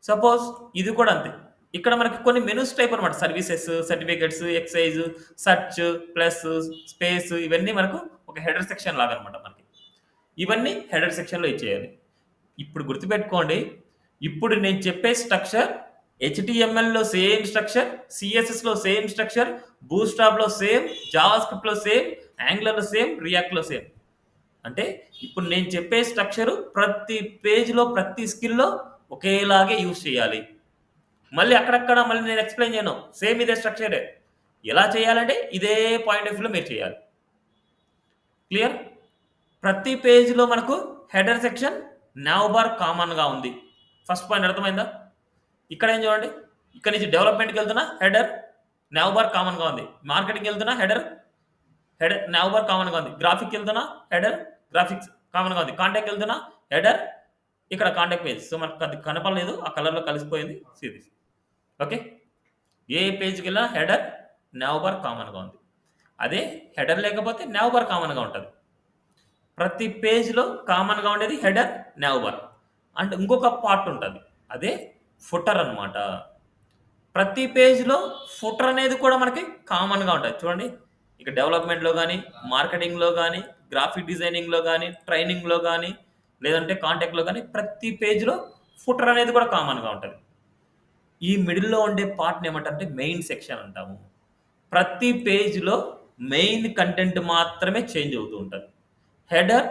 సపోజ్ ఇది కూడా అంతే. ఇక్కడ మనకి కొన్ని మెనూస్ టైప్ అనమాట. Services, certificates, excise, search, plus, space, ఇవన్నీ మనకు ఒక హెడర్ సెక్షన్ లాగా అనమాట మనకి. ఇవన్నీ హెడర్ సెక్షన్లో ఇచ్చేయాలి. ఇప్పుడు గుర్తుపెట్టుకోండి, ఇప్పుడు నేను చెప్పే స్ట్రక్చర్ HTMLలో సేమ్ స్ట్రక్చర్, CSSలో సేమ్ స్ట్రక్చర్, బూట్స్ట్రాప్లో సేమ్, జావా స్క్రిప్ట్లో సేమ్, యాంగులర్లో సేమ్, రియాక్ట్లో సేమ్. అంటే ఇప్పుడు నేను చెప్పే స్ట్రక్చరు ప్రతి పేజ్లో ప్రతి స్కిల్లో ఒకేలాగే యూజ్ చేయాలి. మళ్ళీ అక్కడక్కడ మళ్ళీ నేను ఎక్స్ప్లెయిన్ చేయను, సేమ్ ఇదే స్ట్రక్చరే. ఎలా చేయాలంటే ఇదే పాయింట్ ఆఫ్ వ్యూలో మీరు చేయాలి. క్లియర్? ప్రతి పేజ్లో మనకు హెడర్ సెక్షన్, నావ్ బార్ కామన్గా ఉంది. ఫస్ట్ పాయింట్ అర్థమైందా? ఇక్కడ ఏం చూడండి, ఇక్కడ నుంచి డెవలప్మెంట్కి వెళ్తున్నా హెడర్, నావ్ బార్ కామన్గా ఉంది. మార్కెటింగ్కి వెళ్తున్నా హెడర్ నావ్ బార్ కామన్గా ఉంది. గ్రాఫిక్కి వెళ్తున్నా హెడర్, గ్రాఫిక్స్ కామన్గా ఉంది. కాంటాక్ట్కి వెళ్తున్నా హెడర్, ఇక్కడ కాంటాక్ట్ పేజ్. సో మనకు అది కనపడలేదు, ఆ కలర్లో కలిసిపోయింది సిరీస్. ఓకే, ఏ పేజ్కి వెళ్ళినా హెడర్, నావ్ బార్ కామన్గా ఉంది. అదే హెడర్ లేకపోతే నావ్ బార్ కామన్గా ఉంటుంది. ప్రతి పేజ్లో కామన్గా ఉండేది హెడర్, నావ్ బార్. అండ్ ఇంకొక పార్ట్ ఉంటుంది, అదే ఫుటర్ అనమాట. ప్రతి పేజ్లో ఫుటర్ అనేది కూడా మనకి కామన్గా ఉంటుంది. చూడండి, ఇక డెవలప్మెంట్లో కానీ, మార్కెటింగ్లో కానీ, గ్రాఫిక్ డిజైనింగ్లో కానీ, ట్రైనింగ్లో కానీ, లేదంటే కాంటాక్ట్లో కానీ ప్రతి పేజ్లో ఫుటర్ అనేది కూడా కామన్గా ఉంటుంది. ఈ మిడిల్లో ఉండే పార్ట్ని ఏమంటారంటే మెయిన్ సెక్షన్ అంటాము. ప్రతి పేజ్లో మెయిన్ కంటెంట్ మాత్రమే చేంజ్ అవుతూ ఉంటుంది. హెడర్,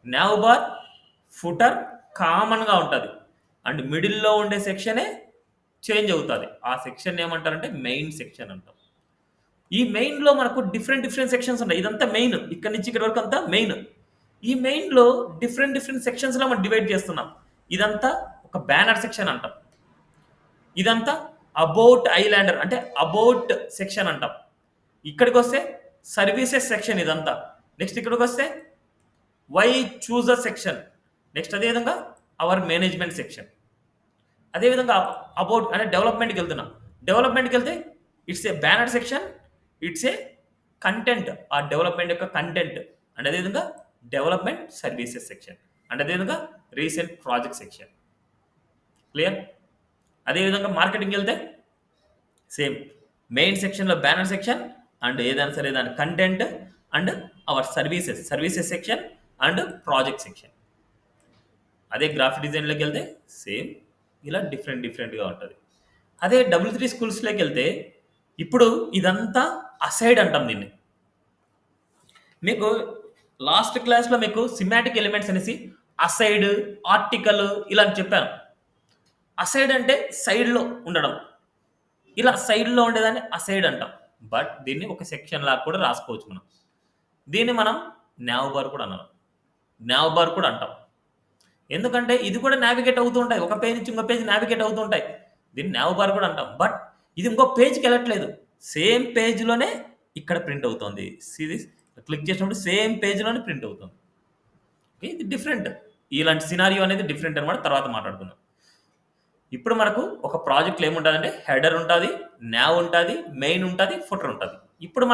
నావ్ బార్, ఫుటర్ కామన్గా ఉంటుంది. అండ్ మిడిల్లో ఉండే సెక్షనే చేంజ్ అవుతుంది. ఆ సెక్షన్ ఏమంటారంటే మెయిన్ సెక్షన్ అంటాం. ఈ మెయిన్లో మనకు డిఫరెంట్ సెక్షన్స్ ఉంటాయి. ఇదంతా మెయిన్, ఇక్కడి నుంచి ఇక్కడ వరకు అంతా మెయిన్. ఈ మెయిన్లో డిఫరెంట్ సెక్షన్స్లో మనం డివైడ్ చేస్తున్నాం. ఇదంతా ఒక బ్యానర్ సెక్షన్ అంటాం. ఇదంతా అబౌట్ ఐలాండర్ అంటే అబౌట్ సెక్షన్ అంటాం. ఇక్కడికి వస్తే సర్వీసెస్ సెక్షన్ ఇదంతా. నెక్స్ట్ ఇక్కడికి వస్తే వై చూజర్ సెక్షన్. నెక్స్ట్ అదేవిధంగా అవర్ మేనేజ్మెంట్ సెక్షన్. అదేవిధంగా అబౌట్ అంటే డెవలప్మెంట్కి వెళ్తున్నాం. డెవలప్మెంట్కి వెళ్తే it's a banner section, it's a content, ఆ డెవలప్మెంట్ యొక్క కంటెంట్. అండ్ అదేవిధంగా డెవలప్మెంట్ సర్వీసెస్ సెక్షన్. అండ్ అదేవిధంగా రీసెంట్ ప్రాజెక్ట్ సెక్షన్. క్లియర్? అదేవిధంగా మార్కెటింగ్కి వెళ్తే సేమ్ మెయిన్ సెక్షన్లో బ్యానర్ సెక్షన్ అండ్ ఏదైనా సరే దాని content and our services section and project section. అదే గ్రాఫిక్ డిజైన్లోకి వెళ్తే సేమ్ ఇలా డిఫరెంట్గా ఉంటుంది. అదే W3 స్కూల్స్లోకి వెళ్తే ఇప్పుడు ఇదంతా అసైడ్ అంటాం దీన్ని. మీకు లాస్ట్ క్లాస్లో మీకు సిమాటిక్ ఎలిమెంట్స్ అనేసి అసైడ్, ఆర్టికల్ ఇలా అని చెప్పాను. అసైడ్ అంటే సైడ్లో ఉండడం, ఇలా సైడ్లో ఉండేదాన్ని అసైడ్ అంటాం. బట్ దీన్ని ఒక సెక్షన్ లాగా కూడా రాసుకోవచ్చు మనం. దీన్ని మనం నావ్ బార్ కూడా అన్నాం, నావ్ బార్ కూడా అంటాం. ఎందుకంటే ఇది కూడా నావిగేట్ అవుతూ ఉంటాయి, ఒక పేజ్ నుంచి ఇంకో పేజ్ నావిగేట్ అవుతూ ఉంటాయి. దీన్ని నావ్ బార్ కూడా అంటాం. బట్ ఇది ఇంకో పేజ్కి వెళ్ళట్లేదు, సేమ్ పేజ్లోనే ఇక్కడ ప్రింట్ అవుతుంది. సిరీస్ క్లిక్ చేసినప్పుడు సేమ్ పేజ్లోనే ప్రింట్ అవుతుంది. ఓకే, ఇది డిఫరెంట్. ఇలాంటి సినారియో అనేది డిఫరెంట్ అనమాట, తర్వాత మాట్లాడుకుందాం. ఇప్పుడు మనకు ఒక ప్రాజెక్ట్లో ఏముంటుందంటే హెడర్ ఉంటుంది, నావ్ ఉంటుంది, మెయిన్ ఉంటుంది, ఫుటర్ ఉంటుంది. ఇప్పుడు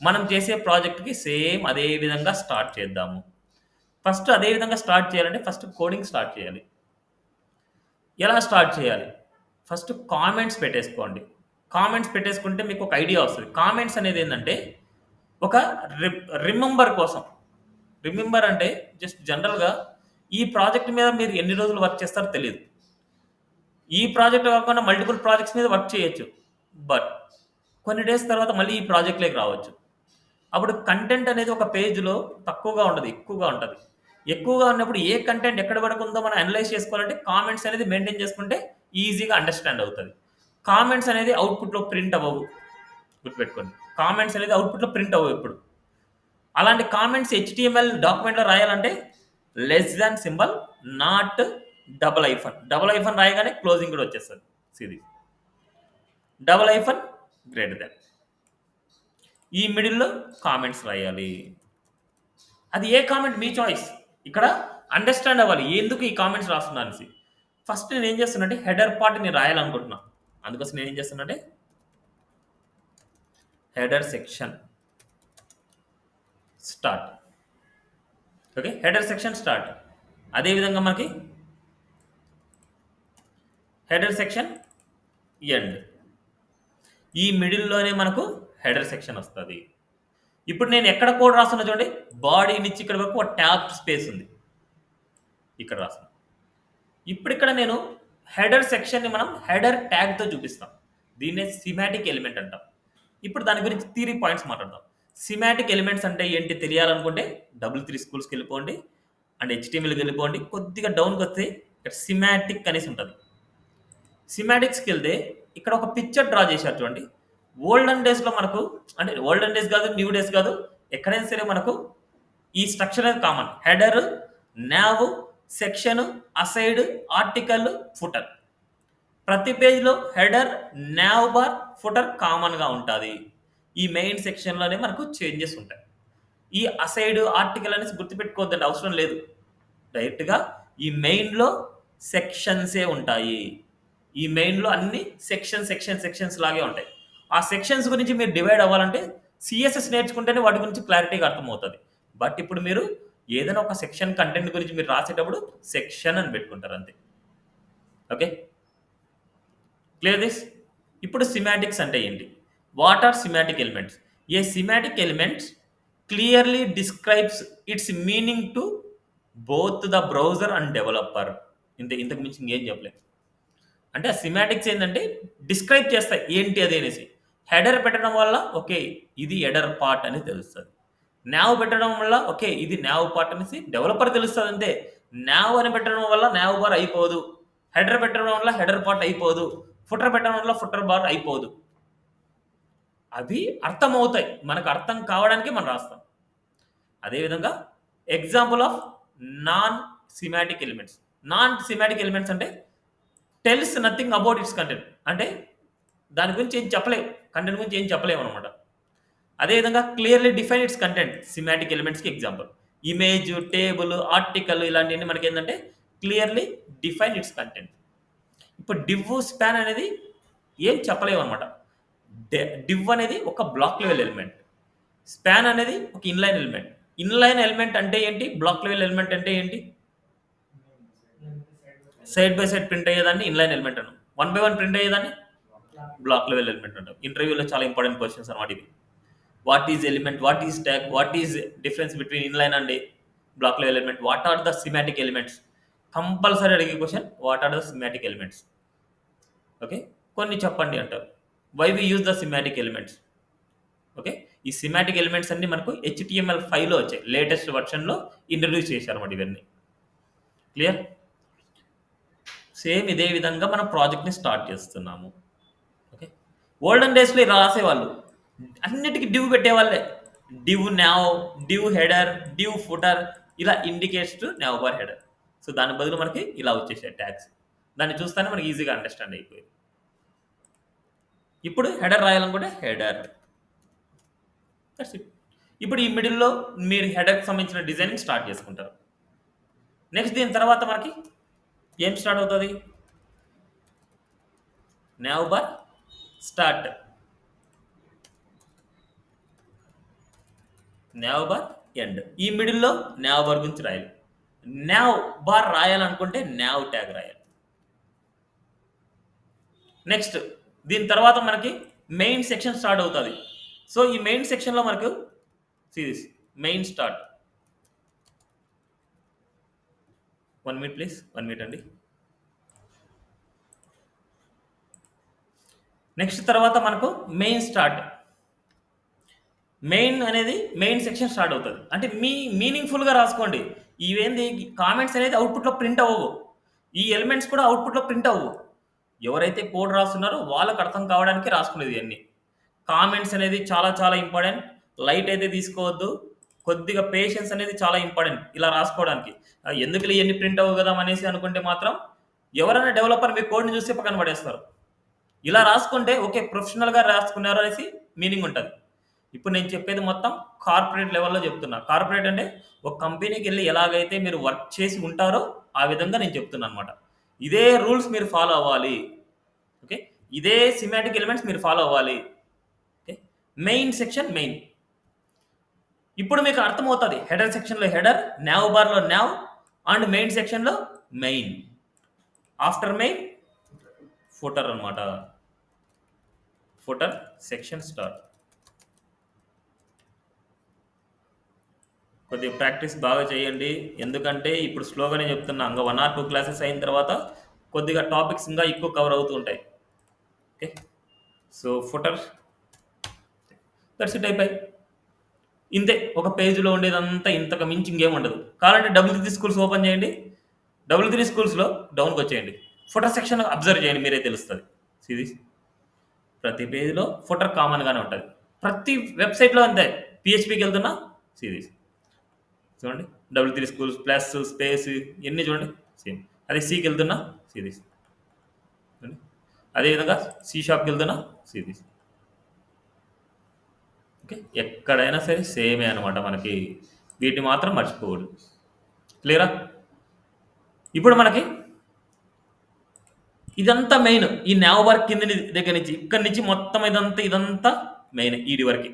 మనం చేసే ప్రాజెక్ట్కి సేమ్ అదే విధంగా స్టార్ట్ చేద్దాము. ఫస్ట్ అదే విధంగా స్టార్ట్ చేయాలంటే ఫస్ట్ కోడింగ్ స్టార్ట్ చేయాలి. ఎలా స్టార్ట్ చేయాలి? ఫస్ట్ కామెంట్స్ పెట్టేసుకోండి. కామెంట్స్ పెట్టేసుకుంటే మీకు ఒక ఐడియా వస్తుంది. కామెంట్స్ అనేది ఏంటంటే ఒక రిమెంబర్ కోసం. రిమెంబర్ అంటే జస్ట్ జనరల్గా ఈ ప్రాజెక్ట్ మీద మీరు ఎన్ని రోజులు వర్క్ చేస్తారో తెలియదు. ఈ ప్రాజెక్ట్ కాకుండా మల్టిపుల్ ప్రాజెక్ట్స్ మీద వర్క్ చేయొచ్చు. బట్ కొన్ని డేస్ తర్వాత మళ్ళీ ఈ ప్రాజెక్ట్లోకి రావచ్చు. అప్పుడు కంటెంట్ అనేది ఒక పేజ్లో తక్కువగా ఉండదు, ఎక్కువగా ఉంటుంది. ఎక్కువగా ఉన్నప్పుడు ఏ కంటెంట్ ఎక్కడ వరకు ఉందో మనం అనలైజ్ చేసుకోవాలంటే కామెంట్స్ అనేది మెయింటైన్ చేసుకుంటే ఈజీగా అండర్స్టాండ్ అవుతుంది. కామెంట్స్ అనేది అవుట్పుట్లో ప్రింట్ అవ్వవు, గుర్తుపెట్టుకోండి. కామెంట్స్ అనేది అవుట్పుట్లో ప్రింట్ అవ్వవు ఎప్పుడు. అలాంటి కామెంట్స్ HTML డాక్యుమెంట్లో రాయాలంటే less than symbol, not double hyphen. Double hyphen రాయగానే క్లోజింగ్ కూడా వచ్చేస్తుంది సిరీస్. Double hyphen greater than. ఈ మిడిల్లో కామెంట్స్ రాయాలి. అది ఏ కామెంట్ మీ చాయిస్. ఇక్కడ అండర్స్టాండ్ అవ్వాలి ఎందుకు ఈ కామెంట్స్ రాస్తున్నాను అనేసి. ఫస్ట్ నేను ఏం చేస్తున్నట్టే హెడర్ పార్ట్ నేను రాయాలనుకుంటున్నా. అందుకోసం నేను ఏం చేస్తున్నట్టే header section start. Okay, header section start. అదేవిధంగా మనకి హెడర్ సెక్షన్ ఎండ్. ఈ మిడిల్లోనే మనకు హెడర్ సెక్షన్ వస్తుంది. ఇప్పుడు నేను ఎక్కడ కోడ్ రాస్తున్నా చూడండి, బాడీ నుంచి ఇక్కడ వరకు ఒక ట్యాబ్ స్పేస్ ఉంది, ఇక్కడ రాస్తున్నా. ఇప్పుడు ఇక్కడ నేను హెడర్ సెక్షన్ని మనం హెడర్ ట్యాగ్తో చూపిస్తాం. దీన్నే సిమాటిక్ ఎలిమెంట్ అంటాం. ఇప్పుడు దాని గురించి థియరీ పాయింట్స్ మాట్లాడదాం. సిమాటిక్ ఎలిమెంట్స్ అంటే ఏంటి తెలియాలనుకుంటే W3 స్కూల్స్కి వెళ్ళిపోండి అండ్ HTMLకి వెళ్ళిపోండి. కొద్దిగా డౌన్కి వస్తే ఇక్కడ సిమాటిక్ అనేసి ఉంటుంది. సిమాటిక్స్కి వెళ్తే ఇక్కడ ఒక పిక్చర్ డ్రా చేశారు చూడండి. ఓల్డెన్ డేస్లో మనకు, అంటే ఓల్డెన్ డేస్ కాదు, న్యూ డేస్ కాదు, ఎక్కడైనా సరే మనకు ఈ స్ట్రక్చర్ అనేది common. Header, now, section, aside, article, footer. ప్రతి పేజ్లో హెడర్, నావ్ బార్, ఫుటర్ కామన్గా ఉంటుంది. ఈ మెయిన్ సెక్షన్లోనే మనకు చేంజెస్ ఉంటాయి. ఈ అసైడ్, ఆర్టికల్ అనేసి గుర్తుపెట్టుకోవద్దండి, అవసరం లేదు. డైరెక్ట్గా ఈ మెయిన్లో సెక్షన్సే ఉంటాయి. ఈ మెయిన్లో అన్ని సెక్షన్స్ లాగే ఉంటాయి. ఆ సెక్షన్స్ గురించి మీరు డివైడ్ అవ్వాలంటే CSS నేర్చుకుంటేనే వాటి గురించి క్లారిటీగా అర్థమవుతుంది. బట్ ఇప్పుడు మీరు ఏదైనా ఒక సెక్షన్ కంటెంట్ గురించి మీరు రాసేటప్పుడు సెక్షన్ అని పెట్టుకుంటారు అంతే. Okay, clear this. ఇప్పుడు సిమాటిక్స్ అంటే ఏంటి? What are semantic elements? A semantic elements clearly describes its meaning to both the browser and developer. ఇంతకు మించి ఇంకేం చెప్పలేదు. అంటే ఆ సిమాటిక్స్ ఏంటంటే డిస్క్రైబ్ చేస్తాయి ఏంటి అది అనేసి. హెడర్ పెట్టడం వల్ల ఓకే ఇది హెడర్ పార్ట్ అని తెలుస్తుంది. నావ్ పెట్టడం వల్ల ఓకే ఇది నావ్ పార్ట్ అనేసి డెవలపర్ తెలుస్తుంది అంతే. నావ్ అని పెట్టడం వల్ల నావ్ బార్ అయిపోదు, హెడర్ పెట్టడం వల్ల హెడర్ పార్ట్ అయిపోదు, ఫుటర్ పెట్టడం వల్ల ఫుటర్ బార్ అయిపోదు. అవి అర్థమవుతాయి, మనకు అర్థం కావడానికి మనం రాస్తాం. అదేవిధంగా example of non semantic elements. Non semantic elements అంటే tells nothing about its content. అంటే దాని గురించి ఏం చెప్పలేము, కంటెంట్ గురించి ఏం చెప్పలేము అనమాట. అదేవిధంగా clearly define its content semantic ఎలిమెంట్స్కి ఎగ్జాంపుల్. ఇమేజ్, టేబుల్, ఆర్టికల్ ఇలాంటివన్నీ మనకి ఏంటంటే క్లియర్లీ డిఫైన్ ఇట్స్ కంటెంట్. ఇప్పుడు డివ్, స్పాన్ అనేది ఏం చెప్పలేము అనమాట. డివ్ అనేది ఒక బ్లాక్ లెవెల్ ఎలిమెంట్, స్పాన్ అనేది ఒక ఇన్లైన్ ఎలిమెంట్. ఇన్లైన్ ఎలిమెంట్ అంటే ఏంటి, బ్లాక్ లెవెల్ ఎలిమెంట్ అంటే ఏంటి? సైడ్ బై సైడ్ ప్రింట్ అయ్యేదాన్ని ఇన్లైన్ ఎలిమెంట్ అన్నాం. 1 by 1 ప్రింట్ అయ్యేదాన్ని బ్లాక్ లెవెల్ ఎలిమెంట్ అంటాం. ఇంటర్వ్యూలో చాలా ఇంపార్టెంట్ క్వశ్చన్స్ అనమాట ఇది. What is element, what is tag, what is difference between inline and block level element, what are the semantic elements. Compulsory అడిగే question, what are the semantic elements. Okay, కొన్ని చెప్పండి అంటారు. Why we use the semantic elements. Okay, ఈ semantic elements అన్ని మనకు HTML5లో వచ్చాయి, latest వర్షన్లో introduce చేశారు అన్నమాట ఇవన్నీ. క్లియర్? సేమ్ ఇదే విధంగా మనం ప్రాజెక్ట్ని స్టార్ట్ చేస్తున్నాము. ఓకే, ఓల్డెన్ డేస్లో ఇలా రాసేవాళ్ళు, అన్నిటికీ డివ్ పెట్టేవాళ్ళే. Div nav, div header, div footer, ఇలా indicates to nav bar header. So దాని బదులు మనకి ఇలా వచ్చేసాయి ట్యాగ్స్. దాన్ని చూస్తానే మనకి ఈజీగా అండర్స్టాండ్ అయిపోయింది. ఇప్పుడు హెడర్ రాయాలనుకుంటే హెడర్, దట్స్ ఇట్. ఇప్పుడు ఈ మిడిల్లో మీరు హెడర్కి సంబంధించిన డిజైనింగ్ స్టార్ట్ చేసుకుంటారు. నెక్స్ట్ దీని తర్వాత మనకి ఏం స్టార్ట్ అవుతుంది? Now bar start, now bar end. ఈ మిడిల్లో నావ్ బార్ గురించి రాయాలి. నావ్ బార్ రాయాలనుకుంటే నావ్ ట్యాగ్ రాయాలి. నెక్స్ట్ దీని తర్వాత మనకి మెయిన్ సెక్షన్ స్టార్ట్ అవుతుంది. సో ఈ మెయిన్ సెక్షన్లో మనకు series main start. 1 minute please, 1 minute అండి. నెక్స్ట్ తర్వాత మనకు మెయిన్ స్టార్ట్. మెయిన్ అనేది మెయిన్ సెక్షన్ స్టార్ట్ అవుతుంది. అంటే మీనింగ్ఫుల్గా రాసుకోండి. ఇవేంది కామెంట్స్ అనేది అవుట్పుట్లో ప్రింట్ అవ్వవు, ఈ ఎలిమెంట్స్ కూడా అవుట్పుట్లో ప్రింట్ అవ్వవు. ఎవరైతే కోడ్ రాస్తున్నారో వాళ్ళకి అర్థం కావడానికి రాసుకునేది అన్ని. కామెంట్స్ అనేది చాలా చాలా ఇంపార్టెంట్. లైట్ అయితే తీసుకోవద్దు, కొద్దిగా పేషెన్స్ అనేది చాలా ఇంపార్టెంట్ ఇలా రాసుకోవడానికి. ఎందుకు ఇవన్నీ ప్రింట్ అవ్వవు కదా అనేసి అనుకుంటే మాత్రం ఎవరైనా డెవలపర్ మీ కోడ్ని చూస్తే పక్కన పడేస్తారు. ఇలా రాసుకుంటే ఓకే ప్రొఫెషనల్గా రాసుకున్నారు అనేసి మీనింగ్ ఉంటుంది. ఇప్పుడు నేను చెప్పేది మొత్తం కార్పొరేట్ లెవెల్లో చెప్తున్నా. కార్పొరేట్ అంటే ఒక కంపెనీకి వెళ్ళి ఎలాగైతే మీరు వర్క్ చేసి ఉంటారో ఆ విధంగా నేను చెప్తున్నాను అనమాట. ఇదే రూల్స్ మీరు ఫాలో అవ్వాలి. ఓకే, ఇదే సిమాటిక్ ఎలిమెంట్స్ మీరు ఫాలో అవ్వాలి. Okay, main section main. ఇప్పుడు మీకు అర్థమవుతుంది హెడర్ సెక్షన్లో హెడర్, నావ్ బార్లో నావ్ అండ్ మెయిన్ సెక్షన్లో మెయిన్. ఆఫ్టర్ మెయిన్ ఫుటర్ అనమాట. Footer section start. కొద్దిగా ప్రాక్టీస్ బాగా చేయండి, ఎందుకంటే ఇప్పుడు స్లోగానే చెప్తున్నా. ఇంకా 1 or 2 క్లాసెస్ అయిన తర్వాత కొద్దిగా టాపిక్స్ ఇంకా ఎక్కువ కవర్ అవుతూ ఉంటాయి. Okay, so footer that's it, అయిపోయి ఇంతే. ఒక పేజీలో ఉండేదంతా ఇంతకు మించి ఇంకేం ఉండదు. కావాలంటే W3 స్కూల్స్ ఓపెన్ చేయండి, W3 స్కూల్స్లో డౌన్కి వచ్చేయండి, ఫుటర్ సెక్షన్ అబ్జర్వ్ చేయండి, మీరే తెలుస్తుంది. సిరీస్ ప్రతి పేజీలో ఫుటర్ కామన్గానే ఉంటుంది. ప్రతి వెబ్సైట్లో అంతే. PHPకి వెళ్తున్నా సిరీస్ చూడండి, W3 స్కూల్స్ ప్లస్ స్పేస్ ఇవన్నీ చూడండి సేమ్. అదే సికి వెళ్తున్నా సిరీస్, అదేవిధంగా C# వెళ్తున్నా సిరీస్. ఓకే, ఎక్కడైనా సరే సేమే అనమాట మనకి. వీటిని మాత్రం మర్చిపోకూడదు. క్లియరా? ఇప్పుడు మనకి ఇదంతా మెయిన్. ఈ నావ్ బార్ కింద దగ్గర నుంచి ఇక్కడి నుంచి మొత్తం ఇదంతా మెయిన్. ఈడి వరకు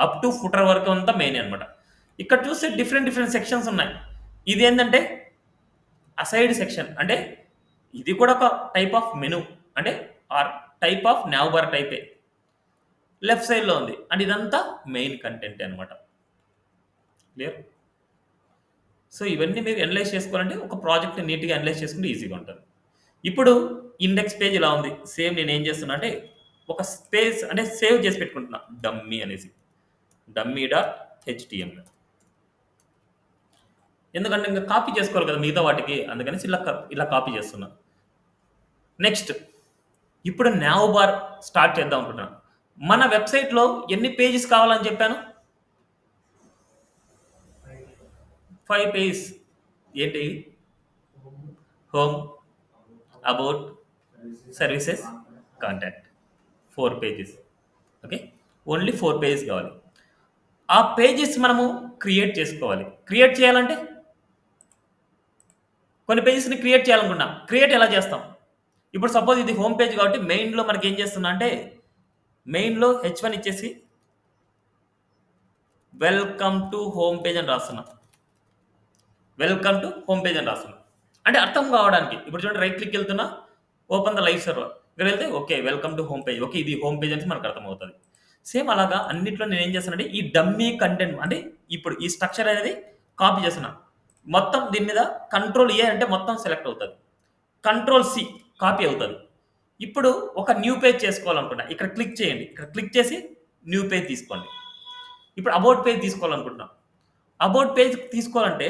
అప్ టు ఫుటర్ వరకు అంతా మెయిన్ అనమాట. ఇక్కడ చూస్తే డిఫరెంట్ సెక్షన్స్ ఉన్నాయి. ఇది ఏంటంటే అసైడ్ సెక్షన్, అంటే ఇది కూడా ఒక టైప్ ఆఫ్ మెనూ, అంటే or type of nav bar టైపే. లెఫ్ట్ సైడ్లో ఉంది, అండ్ ఇదంతా మెయిన్ కంటెంట్ అనమాట. క్లియర్? సో ఇవన్నీ మీరు అనలైజ్ చేసుకోవాలంటే ఒక ప్రాజెక్ట్ నీట్గా అనలైజ్ చేసుకుంటే ఈజీగా ఉంటుంది. ఇప్పుడు ఇండెక్స్ పేజ్ ఇలా ఉంది. సేమ్ నేను ఏం చేస్తున్నా అంటే ఒక స్పేస్ అంటే సేవ్ చేసి పెట్టుకుంటున్నా, డమ్మీ అనేసి, dummy.html. ఎందుకంటే ఇంకా కాపీ చేసుకోవాలి కదా మిగతా వాటికి, అందుకని ఇలా కాపీ చేస్తున్నా. నెక్స్ట్ ఇప్పుడు నావ్ బార్ స్టార్ట్ చేద్దాం అనుకుంటున్నాను. మన వెబ్సైట్లో ఎన్ని పేజెస్ కావాలని చెప్పాను? 5 పేజెస్. ఏంటి? Home, about, services, contact. 4 pages. Okay, only 4 pages కావాలి. ఆ పేజెస్ మనము క్రియేట్ చేసుకోవాలి. క్రియేట్ చేయాలంటే కొన్ని పేజెస్ని క్రియేట్ చేయాలనుకున్నా. క్రియేట్ ఎలా చేస్తాం? ఇప్పుడు సపోజ్ ఇది హోమ్ పేజ్ కాబట్టి మెయిన్లో మనకి ఏం చేస్తున్నా అంటే మెయిన్లో H1 ఇచ్చేసి వెల్కమ్ టు హోమ్ పేజ్ అని రాస్తున్నా. వెల్కమ్ టు హోమ్ పేజ్ అని రాస్తున్నా అంటే అర్థం కావడానికి. ఇప్పుడు చూడండి, రైట్ క్లిక్ వెళ్తున్నా, ఓపెన్ ద లైవ్ సర్వర్, ఇక్కడ వెళ్తే okay welcome to home page. Okay, ఇది హోమ్ పేజ్ అని మనకు అర్థమవుతుంది. సేమ్ అలాగా అన్నిట్లో నేను ఏం చేస్తానంటే ఈ డమ్మీ కంటెంట్ అంటే ఇప్పుడు ఈ స్ట్రక్చర్ అనేది కాపీ చేస్తున్నా. మొత్తం దీని మీద Ctrl+A అంటే మొత్తం సెలెక్ట్ అవుతుంది, Ctrl+C కాపీ అవుతుంది. ఇప్పుడు ఒక న్యూ పేజ్ చేసుకోవాలనుకున్నా, ఇక్కడ క్లిక్ చేయండి, ఇక్కడ క్లిక్ చేసి న్యూ పేజ్ తీసుకోండి. ఇప్పుడు అబౌట్ పేజ్ తీసుకోవాలనుకుంటున్నా. అబౌట్ పేజ్ తీసుకోవాలంటే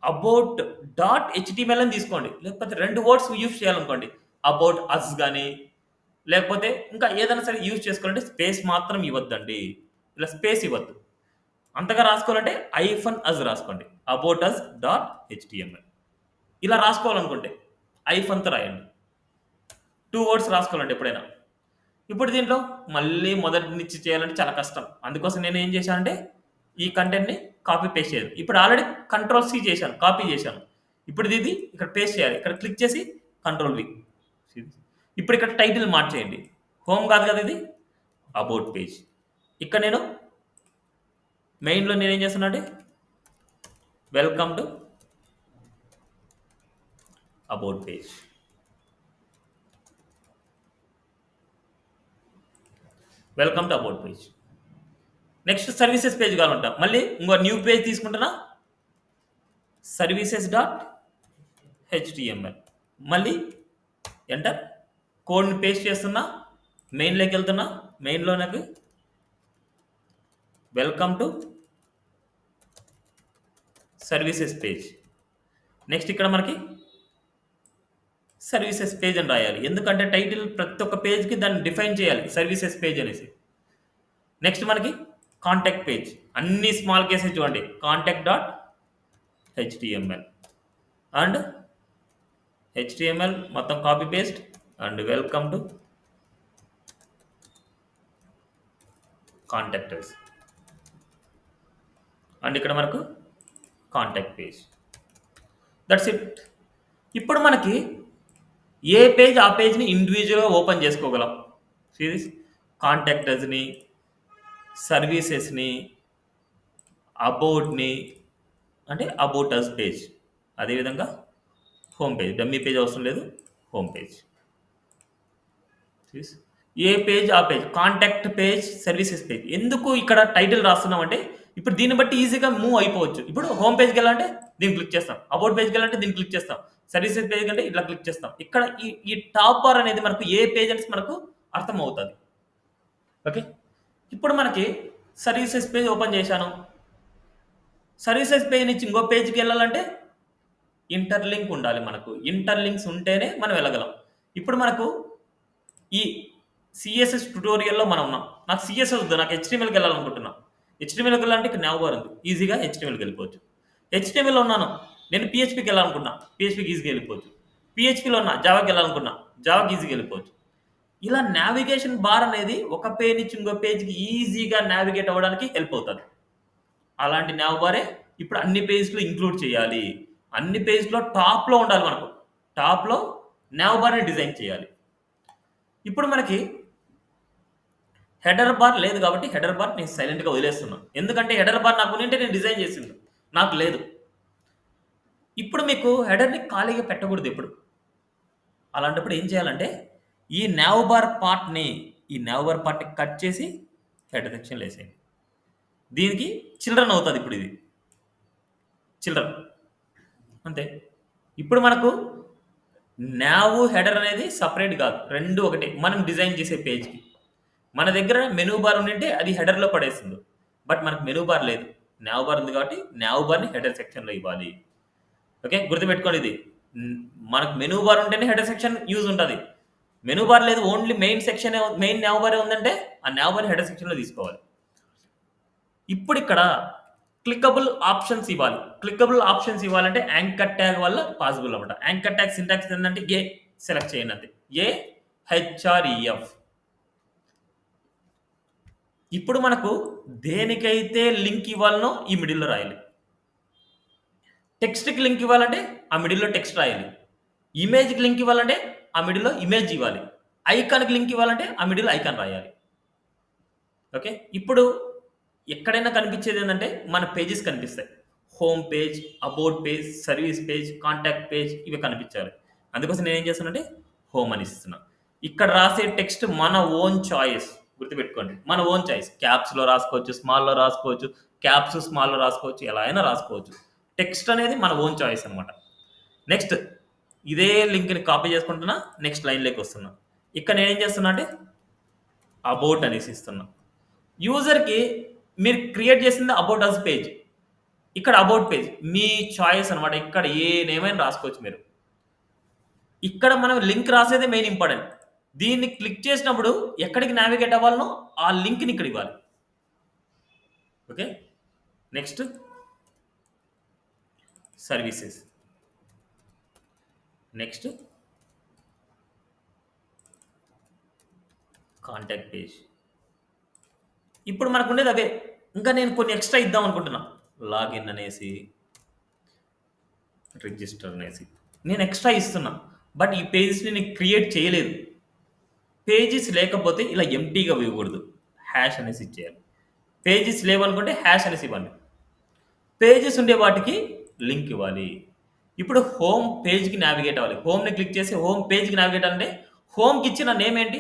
అబౌట్ డాట్ హెచ్టిఎంఎల్ అని తీసుకోండి. లేకపోతే 2 వర్డ్స్ యూజ్ చేయాలనుకోండి. అబౌట్ అస్ గాని, లేకపోతే ఇంకా ఏదైనా సరే యూజ్ చేసుకోవాలంటే స్పేస్ మాత్రం ఇవ్వద్దండి. ఇలా స్పేస్ ఇవ్వద్దు. అంతగా రాసుకోవాలంటే ఐఫన్ అస్ రాసుకోండి. అబౌట్ అస్ డాట్ హెచ్టిఎంఎల్ ఇలా రాసుకోవాలనుకుంటే ఐఫన్‌తో రాయండి. 2 వర్డ్స్ రాసుకోవాలండి ఎప్పుడైనా. ఇప్పుడు దీంట్లో మళ్ళీ మొదటి నుంచి చేయాలంటే చాలా కష్టం. అందుకోసం నేనేం చేశానంటే, ఈ కంటెంట్‌ని కాపీ పేస్ట్ చేయదు. ఇప్పుడు ఆల్రెడీ కంట్రోల్ సి చేశాను. కాపీ చేశాను. ఇప్పుడు ఇది ఇక్కడ పేస్ట్ చేయాలి. ఇక్కడ క్లిక్ చేసి కంట్రోల్ వి. ఇప్పుడు ఇక్కడ టైటిల్ మార్చేయండి. హోమ్ కాదు కదా ఇది. About page. ఇక్కడ నేను మెయిన్‌లో నేనేం చేస్తున్నా అంటే welcome to about page. Welcome to about page. Next services page కావాలంట. మళ్ళీ ఇంకో న్యూ పేజ్ తీసుకుంటున్నా. Services dot HTML. మళ్ళీ ఎంటర్. కోడ్ని పేస్ట్ చేస్తున్నా. మెయిన్లోకి వెళ్తున్నా. మెయిన్లో నాకు welcome to services page. Next ఇక్కడ మనకి సర్వీసెస్ పేజ్ అని రాయాలి. ఎందుకంటే టైటిల్ ప్రతి ఒక్క పేజ్కి దాన్ని డిఫైన్ చేయాలి. సర్వీసెస్ పేజ్ అనేసి. నెక్స్ట్ మనకి కాంటాక్ట్ పేజ్. అన్ని స్మాల్ కేసెస్ చూడండి. Contact dot HTML and HTML మొత్తం copy paste and welcome to contactors and ఇక్కడ మనకు కాంటాక్ట్ పేజ్. That's it. ఇప్పుడు మనకి ఏ పేజ్ ఆ పేజ్ని ఇండివిజువల్గా ఓపెన్ చేసుకోగలం. సిరీస్ కాంటాక్టర్స్ని, సర్వీసెస్ని, అబౌట్ని అంటే అబౌట్ అస్ పేజ్. అదేవిధంగా హోమ్ పేజ్. డమ్మీ పేజ్ అవసరం లేదు. Home page. ఏ పేజ్ ఆ page. Contact page, services page. ఎందుకు ఇక్కడ టైటిల్ రాస్తున్నామంటే ఇప్పుడు దీన్ని బట్టి ఈజీగా మూవ్ అయిపోవచ్చు. ఇప్పుడు హోమ్ పేజ్కి వెళ్ళాలంటే దీన్ని క్లిక్ చేస్తాం. అబౌట్ పేజ్కి వెళ్ళాలంటే దీన్ని క్లిక్ చేస్తాం. సర్వీసెస్ పేజ్ కంటే ఇట్లా క్లిక్ చేస్తాం. ఇక్కడ ఈ టాప్ బార్ అనేది మనకు ఏ పేజ్ అని మనకు అర్థమవుతుంది. ఓకే. ఇప్పుడు మనకి సర్వీసెస్ పేజ్ ఓపెన్ చేశాను. సర్వీసెస్ పేజ్ నుంచి ఇంకో పేజ్కి వెళ్ళాలంటే ఇంటర్లింక్ ఉండాలి మనకు. ఇంటర్లింక్స్ ఉంటేనే మనం వెళ్ళగలం. ఇప్పుడు మనకు ఈ సిఎస్ఎస్ ట్యుటోరియల్లో మనం ఉన్నాం. నాకు సిఎస్ఎస్ వద్దు. నాకు హెచ్టిఎంఎల్కి వెళ్ళాలనుకుంటున్నా. హెచ్టిఎంఎల్కి వెళ్ళాలంటే ఇక్కడ nav బార్ ఉంది. ఈజీగా హెచ్టిఎంఎల్కి వెళ్ళిపోవచ్చు. హెచ్టిఎంఎల్లో ఉన్నాను. నేను పిహెచ్పికి వెళ్ళాలనుకున్నా. పిహెచ్పికి ఈజీగా వెళ్ళిపోవచ్చు. పిహెచ్పిలో ఉన్నా. జావాకి వెళ్ళాలనుకున్నా. జావాకి ఈజీగా వెళ్ళిపోవచ్చు. ఇలా నావిగేషన్ బార్ అనేది ఒక పేజ్ నుంచి ఇంకో పేజ్కి ఈజీగా నావిగేట్ అవ్వడానికి హెల్ప్ అవుతుంది. అలాంటి nav బారే ఇప్పుడు అన్ని పేజ్లో ఇంక్లూడ్ చేయాలి. అన్ని పేజ్లో టాప్లో ఉండాలి మనకు. టాప్లో nav బార్ని డిజైన్ చేయాలి. ఇప్పుడు మనకి హెడర్ బార్ లేదు కాబట్టి హెడర్ బార్ నేను సైలెంట్గా వదిలేస్తున్నాను. ఎందుకంటే హెడర్ బార్ నాకు ఉంటే నేను డిజైన్ చేసింది. నాకు లేదు. ఇప్పుడు మీకు హెడర్ని ఖాళీగా పెట్టకూడదు ఎప్పుడు. అలాంటప్పుడు ఏం చేయాలంటే ఈ nav బార్ పార్ట్ని కట్ చేసి హెడర్ సెక్షన్లో వేసేయండి. దీనికి చిల్డ్రన్ అవుతుంది. ఇప్పుడు ఇది చిల్డ్రన్ అంతే. ఇప్పుడు మనకు nav హెడర్ అనేది సపరేట్ కాదు. రెండు ఒకటే. మనం డిజైన్ చేసే పేజ్కి మన దగ్గర మెనూ బార్ ఉండింటే అది హెడర్లో పడేస్తుంది. బట్ మనకు మెనూ బార్ లేదు. nav బార్ ఉంది కాబట్టి nav బార్ని హెడర్ సెక్షన్లో ఇవ్వాలి. ఓకే. గుర్తుపెట్టుకోండి ఇది. మనకు మెనూ బార్ ఉంటేనే హెడర్ సెక్షన్ యూజ్ ఉంటుంది. మెనూ బార్ లేదు. ఓన్లీ మెయిన్ nav బారే ఉందంటే ఆ nav బార్ని హెడర్ సెక్షన్లో తీసుకోవాలి. ఇప్పుడు ఇక్కడ క్లికబుల్ ఆప్షన్స్ ఇవ్వాలి. క్లికబుల్ ఆప్షన్స్ ఇవ్వాలంటే యాంకర్ ట్యాగ్ వల్ల పాసిబుల్ అనమాట. యాంకర్ ట్యాగ్ సింటాక్స్ ఏంటంటే ఏ సెలెక్ట్ చేయండి అంతే. AHREF. ఇప్పుడు మనకు దేనికైతే లింక్ ఇవ్వాలనో ఈ మిడిల్లో రాయాలి. టెక్స్ట్కి లింక్ ఇవ్వాలంటే ఆ మిడిల్లో టెక్స్ట్ రాయాలి. ఇమేజ్కి లింక్ ఇవ్వాలంటే ఆ మిడిల్లో ఇమేజ్ ఇవ్వాలి. ఐకాన్కి లింక్ ఇవ్వాలంటే ఆ మిడిల్లో ఐకాన్ రాయాలి. ఓకే. ఇప్పుడు ఎక్కడైనా కనిపించేది ఏంటంటే మన పేజెస్ కనిపిస్తాయి. Home page, about page, service page, contact page ఇవి కనిపించాలి. అందుకోసం నేను ఏం చేస్తానంటే హోమ్ అని ఇస్తున్నా. ఇక్కడ రాసే టెక్స్ట్ మన ఓన్ చాయిస్. గుర్తుపెట్టుకోండి. మన ఓన్ చాయిస్. క్యాప్స్లో రాసుకోవచ్చు, స్మాల్లో రాసుకోవచ్చు, క్యాప్స్ స్మాల్లో రాసుకోవచ్చు, ఎలా అయినా రాసుకోవచ్చు. టెక్స్ట్ అనేది మన ఓన్ చాయిస్ అనమాట. నెక్స్ట్ ఇదే లింక్ని కాపీ చేసుకుంటున్నా. నెక్స్ట్ లైన్లోకి వస్తున్నా. ఇక్కడ నేనేం చేస్తున్నా అంటే అబౌట్ అనేసి ఇస్తున్నా. యూజర్కి మీరు క్రియేట్ చేసింది అబౌట్ అస్ పేజ్. ఇక్కడ అబౌట్ పేజ్. మీ చాయిస్ అనమాట. ఇక్కడ ఏ నేమైనా రాసుకోవచ్చు మీరు. ఇక్కడ మనం లింక్ రాసేదే మెయిన్ ఇంపార్టెంట్. దీన్ని క్లిక్ చేసినప్పుడు ఎక్కడికి నావిగేట్ అవ్వాలనో ఆ లింక్‌ని ఇక్కడ ఇవ్వాలి. Okay. Next services. Next contact page. ఇప్పుడు మనకుండేది అవే. ఇంకా నేను కొన్ని ఎక్స్‌ట్రా ఇద్దాం అనుకుంటున్నా. లాగిన్ అనేసి, రిజిస్టర్ అనేసి. నేను ఎక్స్‌ట్రా ఇస్తున్నా. బట్ ఈ పేజెస్‌ని నేను క్రియేట్ చేయలేదు. పేజెస్ లేకపోతే ఇలా ఎంప్టీగా ఇవ్వకూడదు. హ్యాష్ అనేసి ఇచ్చేయాలి. పేజెస్ లేవనుకుంటే హ్యాష్ అనేసి ఇవ్వండి. పేజెస్ ఉండే వాటికి లింక్ ఇవ్వాలి. ఇప్పుడు హోమ్ పేజ్‌కి నావిగేట్ అవ్వాలి. హోమ్‌ని క్లిక్ చేసి హోమ్ పేజ్‌కి నావిగేట్ అంటే హోమ్‌కి ఇచ్చిన నేమ్ ఏంటి?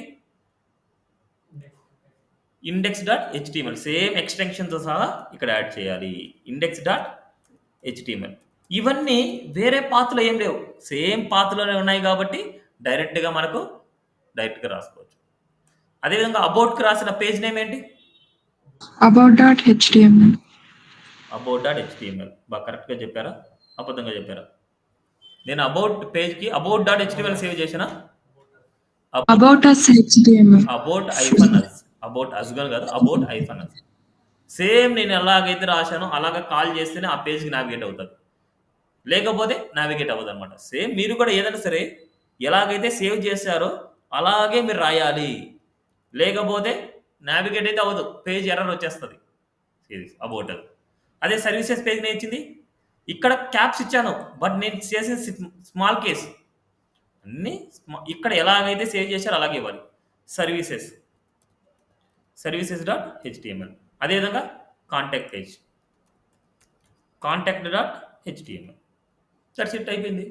index.html. సేమ్ ఎక్స్‌టెన్షన్‌తో సహా ఇక్కడ యాడ్ చేయాలి. index.html. ఇవన్నీ వేరే పాత్‌లో ఏం లేవు. సేమ్ పాత్‌లోనే ఉన్నాయి కాబట్టి డైరెక్ట్‌గా రాసుకోవచ్చు. అదేవిధంగా అబౌట్‌కి రాసిన పేజ్ నేమ్ ఏంటి? about.html. about.html. బాగా కరెక్ట్‌గా చెప్పారా? అబద్ధంగా చెప్పారా? నేను అబౌట్ పేజ్‌కి about.html సేవ్ చేశానా? About us HTML. About us గాని కాదు. About hyphen us. సేమ్ నేను ఎలాగైతే రాశానో అలాగా కాల్ చేస్తేనే ఆ పేజ్‌కి నావిగేట్ అవుతది. లేకపోతే నావిగేట్ అవ్వదనమాట. సేమ్ మీరు కూడా ఏదైనా సరే ఎలాగైతే సేవ్ చేశారో అలాగే మీరు రాయాలి. లేకపోతే నావిగేట్ అయితే అవ్వదు. పేజ్ ఎర్రర్ వచ్చేస్తది. ఇది అబౌట్ అది. అదే సర్వీసెస్ పేజ్ నేనిచ్చింది. ఇక్కడ క్యాప్స్ ఇచ్చాను. బట్ నేను చేసింది స్మాల్ కేస్. అన్నీ ఇక్కడ ఎలాగైతే సేవ్ చేశారో అలాగే ఇవ్వాలి. సర్వీసెస్.html. అదేవిధంగా కాంటాక్ట్ పేజ్. కాంటాక్ట్.html. దట్స్ ఇట్ అయిపోయింది.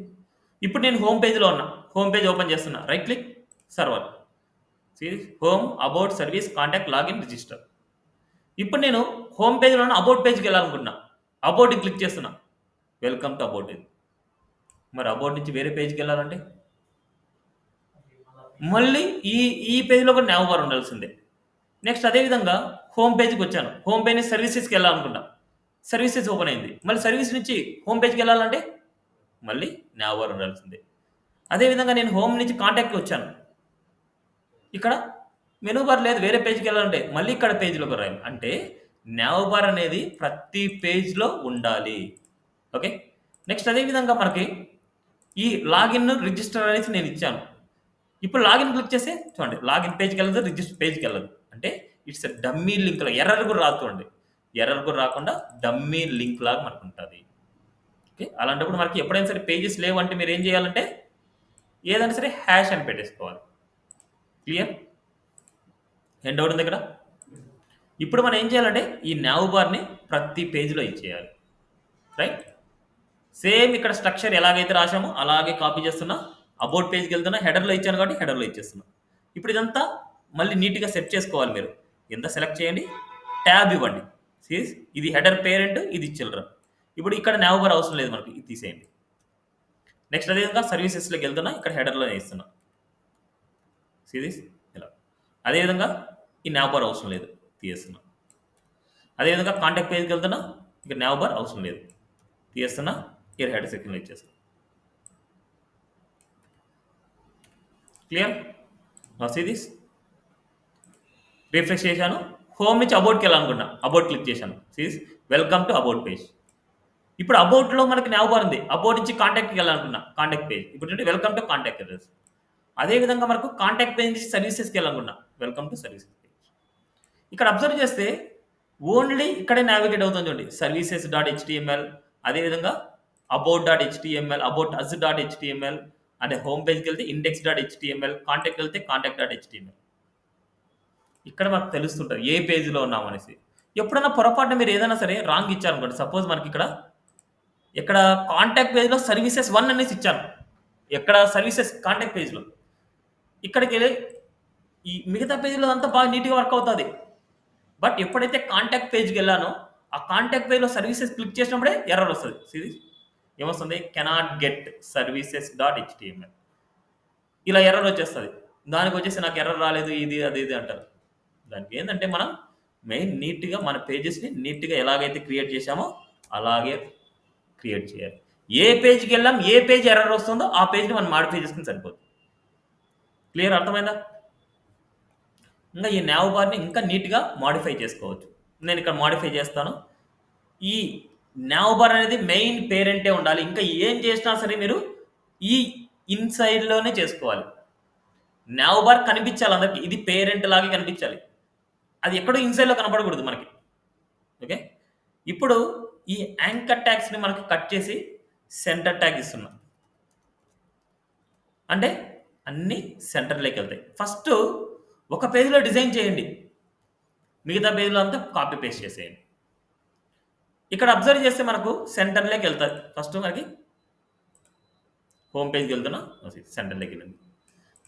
ఇప్పుడు నేను హోమ్ పేజ్‌లో ఉన్నా. హోమ్ పేజ్ ఓపెన్ చేస్తున్నా. Right click server. Home, about, service, contact, login, register. ఇప్పుడు నేను హోమ్ పేజ్‌లో ఉన్న అబౌట్ పేజ్‌కి వెళ్ళాలనుకుంటున్నా. అబౌట్‌ని క్లిక్ చేస్తున్నా. వెల్కమ్ టు అబౌట్ ఇది. మరి అబౌట్ నుంచి వేరే పేజ్‌కి వెళ్ళాలంటే మళ్ళీ ఈ పేజ్‌లో కూడా నావ్ బార్ ఉండాల్సిందే. నెక్స్ట్ అదేవిధంగా హోమ్ పేజ్‌కి వచ్చాను. హోమ్ పేజ్ నుంచి సర్వీసెస్‌కి వెళ్ళాలనుకుంటా. సర్వీసెస్ ఓపెన్ అయింది. మళ్ళీ సర్వీస్ నుంచి హోమ్ పేజ్‌కి వెళ్ళాలంటే మళ్ళీ నావ్ బార్ ఉండాల్సిందే. అదేవిధంగా నేను హోమ్ నుంచి కాంటాక్ట్‌కి వచ్చాను. ఇక్కడ మెనూ బార్ లేదు. వేరే పేజ్‌కి వెళ్ళాలంటే మళ్ళీ ఇక్కడ పేజ్‌లోకి రాయాలి. అంటే నావ్ బార్ అనేది ప్రతి పేజ్‌లో ఉండాలి. ఓకే. నెక్స్ట్ అదేవిధంగా మనకి ఈ లాగిన్, రిజిస్టర్ అనేసి నేను ఇచ్చాను. ఇప్పుడు లాగిన్ క్లిక్ చేస్తే చూడండి లాగిన్ పేజ్‌కి వెళ్ళదు. రిజిస్టర్ పేజ్‌కి వెళ్ళదు. అంటే ఇట్స్ ఎ డమ్మీ లింక్‌లా ఎర్రర్ కూడా రాదు చూడండి. ఎర్రర్ కూడా రాకుండా డమ్మీ లింక్ లాగా మనకుంటది. ఓకే. అలాంటప్పుడు మనకి ఎప్పుడైనా సరే పేజెస్ లేవంటే మీరు ఏం చేయాలంటే ఏదైనా సరే హ్యాష్ అని పెట్టేసుకోవాలి. క్లియర్? ఏం డౌట్ ఉంది ఇక్కడ? ఇప్పుడు మనం ఏం చేయాలంటే ఈ నావ్ బార్‌ని ప్రతి పేజ్‌లో ఇచ్చేయాలి. రైట్? సేమ్ ఇక్కడ స్ట్రక్చర్ ఎలాగైతే రాసామో అలాగే కాపీ చేస్తున్నా. అబౌట్ పేజ్‌కి వెళ్తున్నా. హెడర్‌లో ఇచ్చాను కాబట్టి హెడర్‌లో ఇచ్చేస్తున్నా. ఇప్పుడు ఇదంతా మళ్ళీ నీట్‌గా సెట్ చేసుకోవాలి మీరు. ఎంత సెలెక్ట్ చేయండి. ట్యాబ్ ఇవ్వండి. ఇది హెడర్ పేరెంట్, ఇది చిల్డ్రన్. ఇప్పుడు ఇక్కడ నావ్ బార్ అవసరం లేదు మనకి. ఇది తీసేయండి. నెక్స్ట్ అదేవిధంగా సర్వీసెస్‌లోకి వెళ్తున్నా. ఇక్కడ హెడర్‌లోనే ఇస్తున్నా. ఇలా. అదేవిధంగా ఈ నావ్ బార్ అవసరం లేదు. తీసేస్తున్నా. అదేవిధంగా కాంటాక్ట్ పేజ్‌కి వెళ్తున్నా. ఇక్కడ నావ్ బార్ అవసరం లేదు. తీసేస్తున్నా. ఇక్కడ హెడర్ సెక్షన్‌లో ఇచ్చేస్తున్నా. Clear? Now see this. Refresh చేశాను. హోమ్ నుంచి అబౌట్‌కి వెళ్ళాలనుకున్నా. అబౌట్ క్లిక్ చేశాను. Welcome to about page. ఇప్పుడు అబౌట్‌లో మనకి నావ్ బార్ ఉంది. అబౌట్ నుంచి కాంటాక్ట్‌కి వెళ్ళాలనుకున్నా. Contact page. ఇప్పుడు వెల్కమ్ టు కాంటాక్ట్ అడ్రెస్. అదేవిధంగా మనకు కాంటాక్ట్ పేజ్ నుంచి సర్వీసెస్‌కి వెళ్ళాలనుకున్నా. Welcome to services page. ఇక్కడ అబ్జర్వ్ చేస్తే ఓన్లీ ఇక్కడే నావిగేట్ అవుతుంది చూడండి. సర్వీసెస్.html అదేవిధంగా అబౌట్.html, అబౌట్ us.html అంటే హోమ్ పేజ్‌కి వెళ్తే index.html, కాంటాక్ట్‌కి వెళ్తే కాంటాక్ట్.html. ఇక్కడ మనకు తెలుస్తుంటది ఏ పేజ్‌లో ఉన్నామనేసి. ఎప్పుడైనా పొరపాటున మీరు ఏదైనా సరే రాంగ్ ఇచ్చారనుకోండి. సపోజ్ మనకి ఇక్కడ కాంటాక్ట్ పేజ్‌లో సర్వీసెస్ 1 అనేసి ఇచ్చాను. ఎక్కడ సర్వీసెస్ కాంటాక్ట్ పేజ్‌లో. ఇక్కడికెళ్ళి ఈ మిగతా పేజ్‌లో అంతా బాగా నీట్‌గా వర్క్ అవుతది. బట్ ఎప్పుడైతే కాంటాక్ట్ పేజ్‌కెళ్ళానో ఆ కాంటాక్ట్ పేజ్‌లో సర్వీసెస్ క్లిక్ చేసినప్పుడే ఎర్రర్ వస్తది. ఏమొస్తుంది? కెనాట్ గెట్ సర్వీసెస్.html ఇలా ఎర్రర్ వచ్చేస్తది. దానికొచ్చేసి నాకు ఎర్రర్ రాలేదు. ఇది అది ఇది అంటారు. దానికి ఏందంటే మనం మెయిన్ నీట్గా మన పేజెస్ని నీట్గా ఎలాగైతే క్రియేట్ చేశామో అలాగే క్రియేట్ చేయాలి. ఏ పేజ్కి వెళ్ళాం, ఏ పేజ్ ఎర్రర్ వస్తుందో ఆ పేజ్ని మనం మాడిఫై చేసుకుని సరిపోతుంది. క్లియర్, అర్థమైందా? ఇంకా ఈ nav బార్ని ఇంకా నీట్గా మాడిఫై చేసుకోవచ్చు. నేను ఇక్కడ మాడిఫై చేస్తాను. ఈ nav బార్ అనేది మెయిన్ పేరెంటే ఉండాలి. ఇంకా ఏం చేసినా సరే మీరు ఈ ఇన్సైడ్లోనే చేసుకోవాలి. nav బార్ కనిపించాలి అందరికి, ఇది పేరెంట్ లాగే కనిపించాలి. అది ఎక్కడో ఇన్సైడ్లో కనపడకూడదు మనకి. ఓకే, ఇప్పుడు ఈ యాంకర్ ట్యాగ్స్ని మనకి కట్ చేసి సెంటర్ ట్యాగ్ ఇస్తున్నాం. అంటే అన్నీ సెంటర్లోకి వెళ్తాయి. ఫస్ట్ ఒక పేజ్లో డిజైన్ చేయండి, మిగతా పేజ్లో అంతా కాపీ పేస్ట్ చేసేయండి. ఇక్కడ అబ్జర్వ్ చేస్తే మనకు సెంటర్లోకి వెళ్తుంది. ఫస్ట్ మనకి హోమ్ పేజ్కి వెళ్తున్నా, సెంటర్లోకి వెళ్ళింది.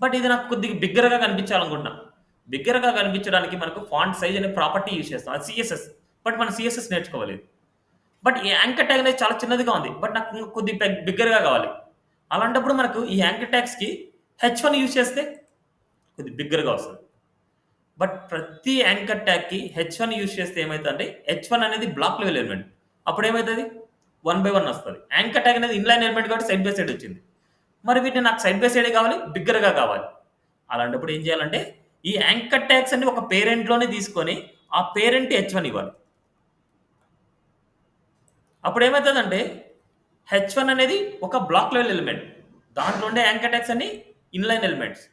బట్ ఇది నాకు కొద్దిగా బిగ్గరగా కనిపించాలనుకుంటున్నా. బిగ్గరగా కనిపించడానికి మనకు ఫాంట్ సైజ్ అనే ప్రాపర్టీ యూజ్ చేస్తాం, అది సిఎస్ఎస్. బట్ మనం సిఎస్ఎస్ నేర్చుకోలేదు. బట్ ఈ యాంకర్ ట్యాగ్ అనేది చాలా చిన్నదిగా ఉంది, బట్ నాకు ఇంకా కొద్దిగా బిగ్గరగా కావాలి. అలాంటప్పుడు మనకు ఈ యాంకర్ ట్యాగ్స్కి H1 యూజ్ చేస్తే కొద్దిగా బిగ్గరగా వస్తుంది. బట్ ప్రతి యాంకర్ ట్యాగ్కి H1 యూజ్ చేస్తే ఏమవుతుందంటే H1 అనేది బ్లాక్ లెవెల్ ఎలిమెంట్. అప్పుడు ఏమవుతుంది, 1 by 1 వస్తుంది. యాంకర్ ట్యాగ్ అనేది ఇన్లైన్ ఎలిమెంట్ కాబట్టి సైడ్ బై సైడ్ వచ్చింది. మరి వీటిని నాకు సైడ్ బై సైడే కావాలి, బిగ్గరగా కావాలి. అలాంటప్పుడు ఏం చేయాలంటే ఈ యాంకర్ ట్యాగ్స్ అన్ని ఒక పేరెంట్లోనే తీసుకొని ఆ పేరెంట్ H1 ఇవ్వాలి. అప్పుడు ఏమవుతుందంటే H1 అనేది ఒక బ్లాక్ లెవెల్ ఎలిమెంట్, దాంట్లో ఉండే యాంకర్ ట్యాగ్స్ అన్ని ఇన్లైన్ ఎలిమెంట్స్.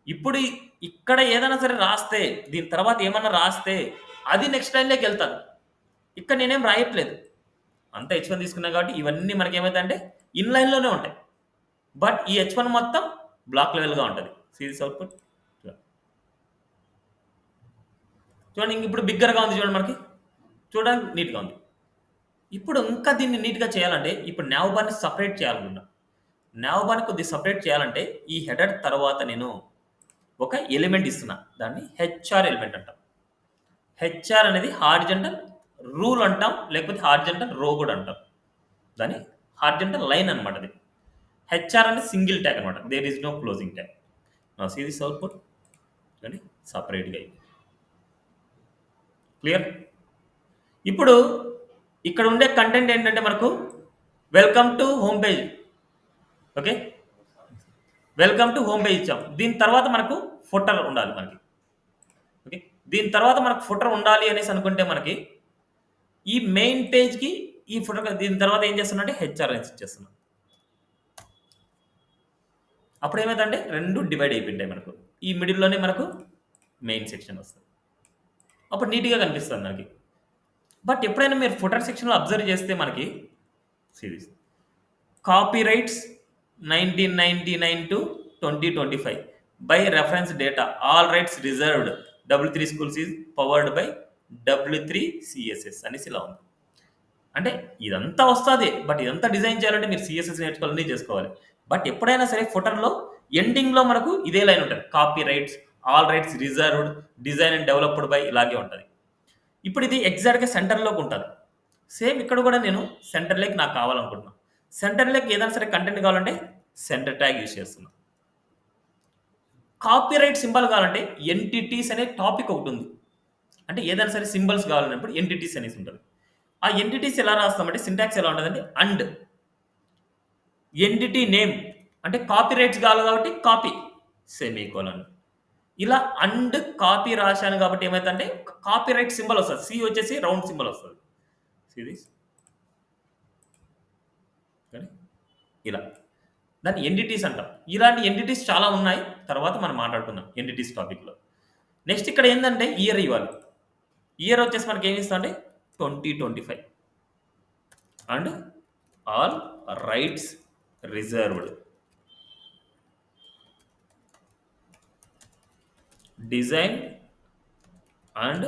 ఇప్పుడు ఇక్కడ ఏదైనా సరే రాస్తే, దీని తర్వాత ఏమన్నా రాస్తే అది నెక్స్ట్ లైన్లోకి వెళ్తాను. ఇక్కడ నేనేం రాయట్లేదు, అంతా H1 తీసుకున్నా కాబట్టి ఇవన్నీ మనకి ఏమవుతాయంటే ఇన్లైన్లోనే ఉంటాయి. బట్ ఈ H1 మొత్తం బ్లాక్ లెవెల్గా ఉంటుంది. సిరీస్ అవుట్పుట్ చూడండి, ఇంక ఇప్పుడు బిగ్గరగా ఉంది చూడండి, మనకి చూడడానికి నీట్గా ఉంది. ఇప్పుడు ఇంకా దీన్ని నీట్గా చేయాలంటే ఇప్పుడు nav బార్ని సపరేట్ చేయాలనుకున్నా. nav బార్ని కొద్దిగా సపరేట్ చేయాలంటే ఈ హెడర్ తర్వాత నేను ఒక ఎలిమెంట్ ఇస్తున్నా, దాన్ని హెచ్ఆర్ ఎలిమెంట్ అంటాం. హెచ్ఆర్ అనేది హారిజంటల్ రూల్ అంటాం, లేకపోతే హారిజంటల్ రో కూడా అంటాం. దాన్ని హారిజంటల్ లైన్ అనమాట. అది హెచ్ఆర్ అనేది సింగిల్ ట్యాగ్ అనమాట, there is no closing tag. నా సిరీస్ అవుట్పుట్ చూడండి సపరేట్గా అయింది. క్లియర్? ఇప్పుడు ఇక్కడ ఉండే కంటెంట్ ఏంటంటే మనకు welcome to home page. Okay, welcome to home page ఇచ్చాం. దీని తర్వాత మనకు ఫుటర్ ఉండాలి మనకి. ఓకే, దీని తర్వాత మనకు ఫుటర్ ఉండాలి అనేసి అనుకుంటే మనకి ఈ మెయిన్ పేజ్కి ఈ ఫుటర్, దీని తర్వాత ఏం చేస్తున్నా అంటే హెచ్ఆర్ అనేసి ఇచ్చేస్తున్నాం. అప్పుడు ఏమైందంటే రెండు డివైడ్ అయిపోయింటాయి మనకు. ఈ మిడిల్లోనే మనకు మెయిన్ సెక్షన్ వస్తుంది, అప్పుడు నీట్గా కనిపిస్తుంది మనకి. బట్ ఎప్పుడైనా మీరు ఫుటర్ సెక్షన్లో అబ్జర్వ్ చేస్తే మనకి series copy rights 1999 to 2025 by reference data all rights reserved W3 schools is powered by W3 CSS అనేసి ఇలా ఉంది. అంటే ఇదంతా వస్తుంది, బట్ ఇదంతా డిజైన్ చేయాలంటే మీరు CSS నేర్చుకోవాలని చేసుకోవాలి. బట్ ఎప్పుడైనా సరే ఫుటర్లో ఎండింగ్లో మనకు ఇదే లైన్ ఉంటుంది, copy rights all rights reserved design and developed by ఇలాగే ఉంటుంది. ఇప్పుడు ఇది ఎగ్జాక్ట్గా సెంటర్లోకి ఉంటుంది. సేమ్ ఇక్కడ కూడా నేను సెంటర్లోకి నాకు కావాలనుకుంటున్నాను. సెంటర్లోకి ఏదైనా సరే కంటెంట్ కావాలంటే సెంటర్ ట్యాగ్ యూజ్ చేస్తున్నాను. కాపీ రైట్ సింబల్ కావాలంటే ఎంటిటీస్ అనే టాపిక్ ఒకటి ఉంది. అంటే ఏదైనా సరే సింబల్స్ కావాలన్నప్పుడు ఎంటిటీస్ అనేసి ఉంటుంది. ఆ ఎంటిటీస్ ఎలా రాస్తామంటే సింటాక్స్ ఎలా ఉంటుందంటే అండ్ ఎంటిటీ నేమ్, అంటే కాపీ రైట్స్ కావాలి కాబట్టి కాపీ సెమీకోలన్, ఇలా అండ్ కాపీ రాశాను కాబట్టి ఏమైందంటే కాపీ రైట్ సింబల్ వస్తుంది, సి వచ్చేసి రౌండ్ సింబల్ వస్తుంది. సిరీస్ ఇలా దాన్ని ఎంటిటీస్ అంటాం. ఇలాంటి ఎంటిటీస్ చాలా ఉన్నాయి, తర్వాత మనం మాట్లాడుకుందాం ఎంటిటీస్ టాపిక్లో. నెక్స్ట్ ఇక్కడ ఏంటంటే ఇయర్ ఇవ్వాలి. ఇయర్ వచ్చేసి మనకి ఏమి ఇస్తాం అంటే 2025 and all rights reserved design and